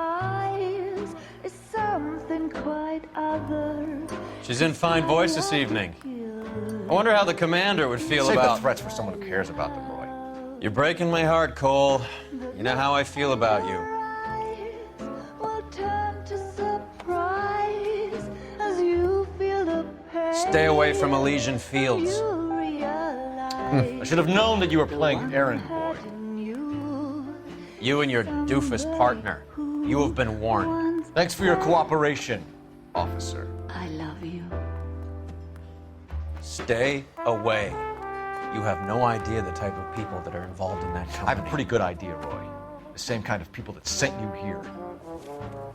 She's in fine voice this evening. I wonder how the commander would feel Save about... the threats for someone who cares about them, Roy. You're breaking my heart, Cole. You know how I feel about you. Stay away from Elysian Fields. I should have known that you were playing errand boy. You and your doofus partner. You have been warned. Thanks for your cooperation, officer. I love you. Stay away. You have no idea the type of people that are involved in that company. I have a pretty good idea, Roy. The same kind of people that sent you here.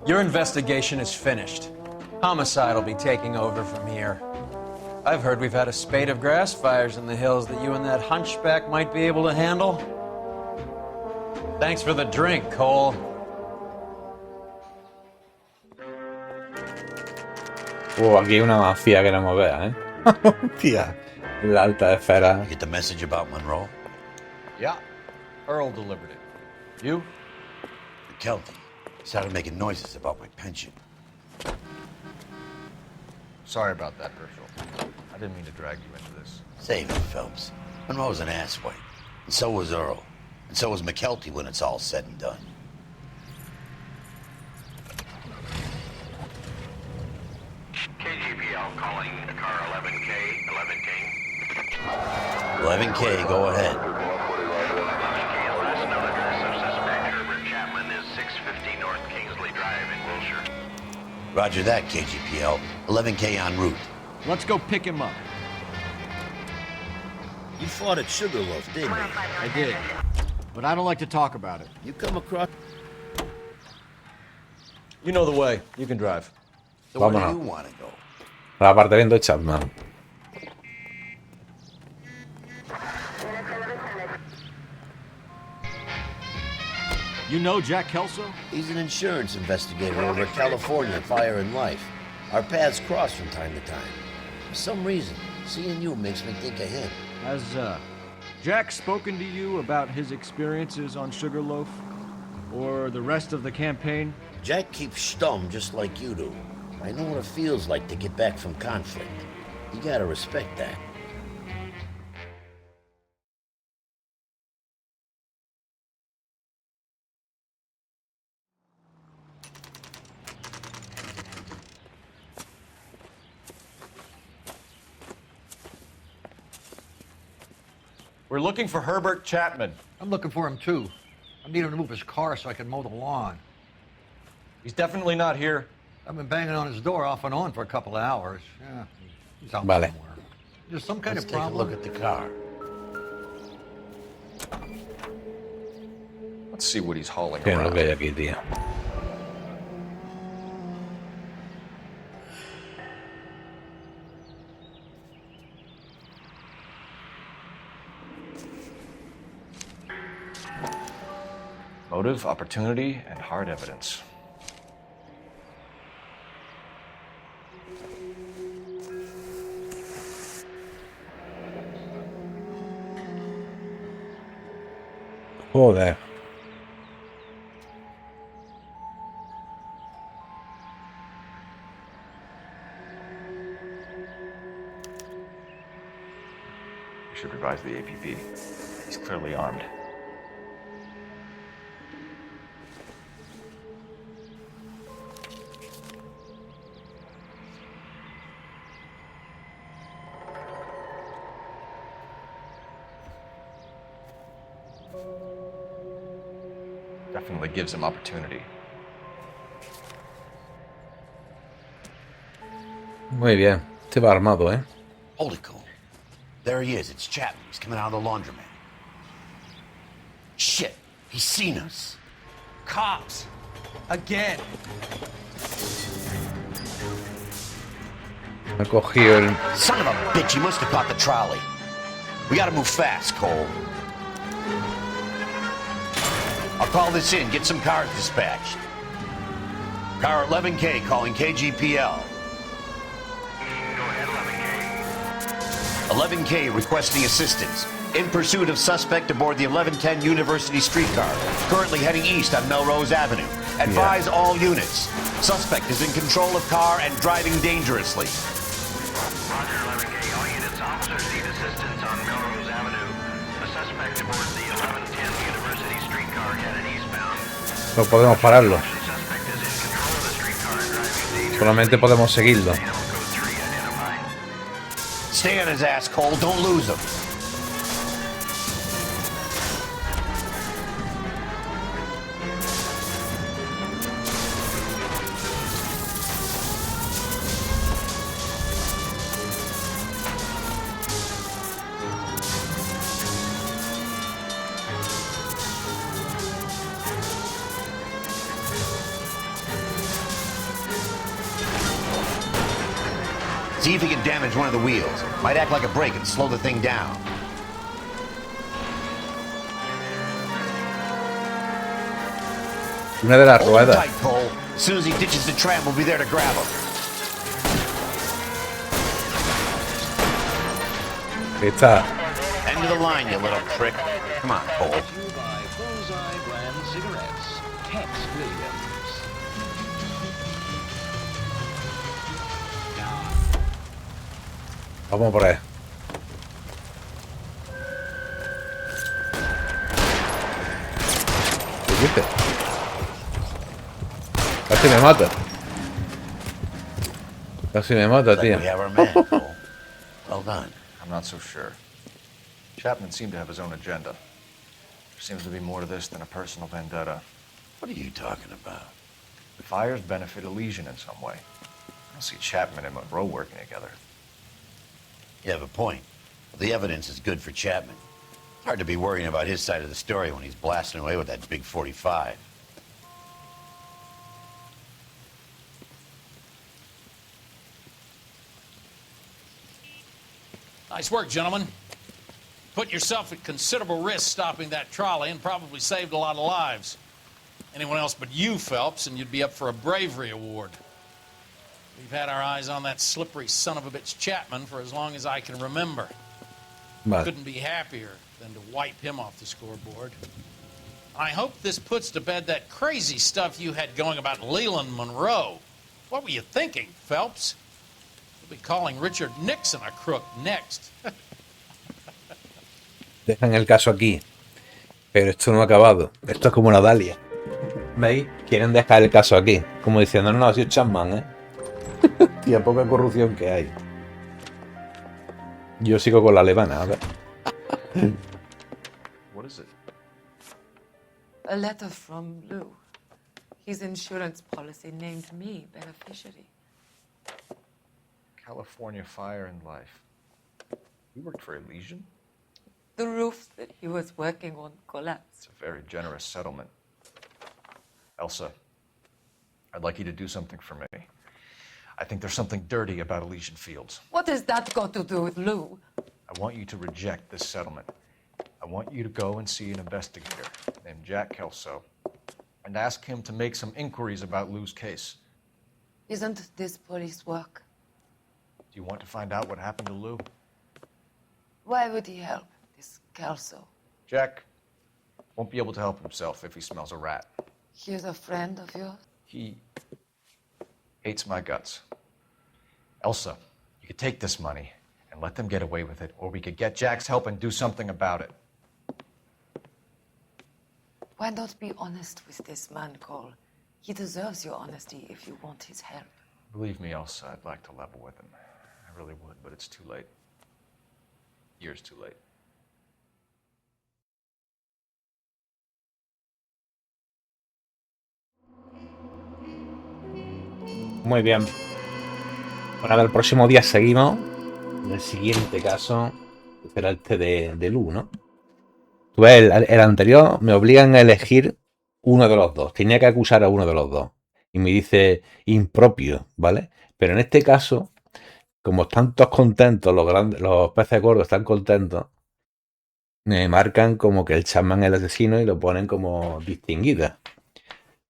Your investigation is finished. Homicide will be taking over from here. I've heard we've had a spate of grass fires in the hills that you and that hunchback might be able to handle. Thanks for the drink, Cole. Aquí una mafia que no me vea, ¿eh? Hostia, la alta esfera. You get the message about Monroe? Yeah, Earl delivered it. You? McKelty started making noises about my pension. Sorry about that, Herschel. I didn't mean to drag you into this. Save it, Phelps. Monroe's an asswipe. And so was Earl. And so was McKelty when it's all said and done. KGPL calling car 11K, 11K. 11K, go ahead. 11K, last known address of suspect Herbert Chapman is 650 North Kingsley Drive in Wilshire. Roger that, KGPL. 11K en route. Let's go pick him up. You fought at Sugarloaf, didn't you? I did. But I don't like to talk about it. You come across... You know the way. You can drive. So where do Vámonos. you want to go? Al apartamento de Chapman. You know Jack Kelso? He's an insurance investigator over at California Fire and Life. Our paths cross from time to time. For some reason, seeing you makes me think of him. Has Jack spoken to you about his experiences on Sugarloaf? Or the rest of the campaign? Jack keeps stum just like you do. I know what it feels like to get back from conflict. You gotta respect that. We're looking for Herbert Chapman. I'm looking for him, too. I need him to move his car so I can mow the lawn. He's definitely not here. I've been banging on his door off and on for a couple of hours. Yeah, he's out Vale. somewhere. There's some kind Let's of take a problem. look at the car. Let's see what he's hauling ¿Qué es lo around. que hay aquí, tío? Motive, opportunity, and hard evidence. Joder. You should revise the APP. He's clearly armed. Definitely gives him opportunity. Muy bien. Este va armado, ¿eh? Hold it, Cole. There he is. It's Chapman. He's coming out of the laundromat. Shit. He's seen us. Cops! Again! Me ha cogido el... Son of a bitch. He must have caught the trolley. We gotta move fast, Cole. I'll call this in. Get some cars dispatched. Car 11K calling KGPL. 11K requesting assistance. In pursuit of suspect aboard the 1110 University streetcar, currently heading east on Melrose Avenue. Advise all units. Suspect is in control of car and driving dangerously. Roger, 11K. All units, officers need assistance on Melrose Avenue. A suspect aboard the 1110 University streetcar headed eastbound. No podemos pararlo. Solamente podemos seguirlo. Stay on his ass, Cole. Don't lose him. See if he can damage one of the wheels. Might act like a brake and slow the thing down. Una de las Hold him ruedas. tight, Cole. As soon as he ditches the tram, we'll be there to grab him. Está. End of the line, you little prick. Come on, Cole. Vamos por ahí. ¿Qué dices? Casi me mata. Casi me mata, tío. Well done. I'm not so sure. Chapman seemed to have his own agenda. There seems to be more to this than a personal vendetta. What are you talking about? The fires benefit Elysian in some way. I don't see Chapman and Monroe working together. You have a point. The evidence is good for Chapman. It's hard to be worrying about his side of the story when he's blasting away with that big 45. Nice work, gentlemen. Put yourself at considerable risk stopping that trolley and probably saved a lot of lives. Anyone else but you, Phelps, and you'd be up for a bravery award. We've had our eyes on that slippery son of a bitch Chapman for as long as I can remember. Vale. Couldn't be happier than to wipe him off the scoreboard. I hope this puts to bed that crazy stuff you had going about Leland Monroe. What were you thinking, Phelps? You'll be calling Richard Nixon a crook next. Dejan el caso aquí. Pero esto no ha acabado. Esto es como una Dalia. ¿Veis? Quieren dejar el caso aquí. Como diciendo, no, ha sido Chapman, ¿eh? Tía, poca corrupción que hay. Yo sigo con la alemana, a ver. What is it? A letter from Lou. His insurance policy named me beneficiary. California Fire and Life. You worked for Elysian? The roof that he was working on collapsed. It's a very generous settlement. Elsa, I'd like you to do something for me. I think there's something dirty about Elysian Fields. What has that got to do with Lou? I want you to reject this settlement. I want you to go and see an investigator named Jack Kelso and ask him to make some inquiries about Lou's case. Isn't this police work? Do you want to find out what happened to Lou? Why would he help, this Kelso? Jack won't be able to help himself if he smells a rat. He's a friend of yours? He hates my guts. Elsa, you could take this money and let them get away with it, or we could get Jack's help and do something about it. Why not be honest with this man, Cole? He deserves your honesty if you want his help. Believe me, Elsa, I'd like to level with him. I really would, but it's too late. Years too late. Muy bien. Bueno, el próximo día seguimos. En el siguiente caso será este de Lu, ¿no? Tú ves, el anterior me obligan a elegir uno de los dos. Tenía que acusar a uno de los dos. Y me dice impropio, ¿vale? Pero en este caso, como están todos contentos, los peces gordos están contentos, me marcan como que el Chapman es el asesino y lo ponen como distinguida.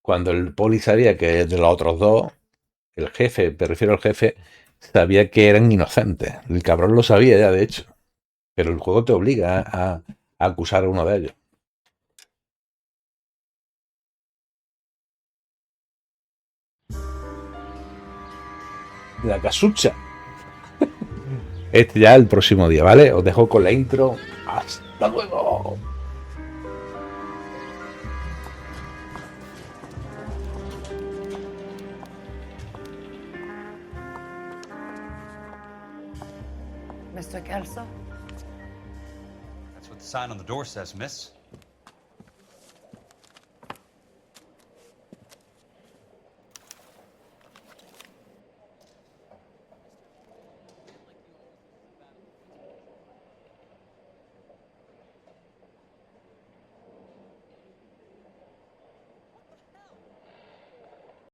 Cuando el poli sabía que de los otros dos, el jefe, me refiero al jefe, sabía que eran inocentes. El cabrón lo sabía ya, de hecho. Pero el juego te obliga a acusar a uno de ellos. La casucha. Este ya el próximo día, ¿vale? Os dejo con la intro. ¡Hasta luego! Mr. Kelso? That's what the sign on the door says, miss.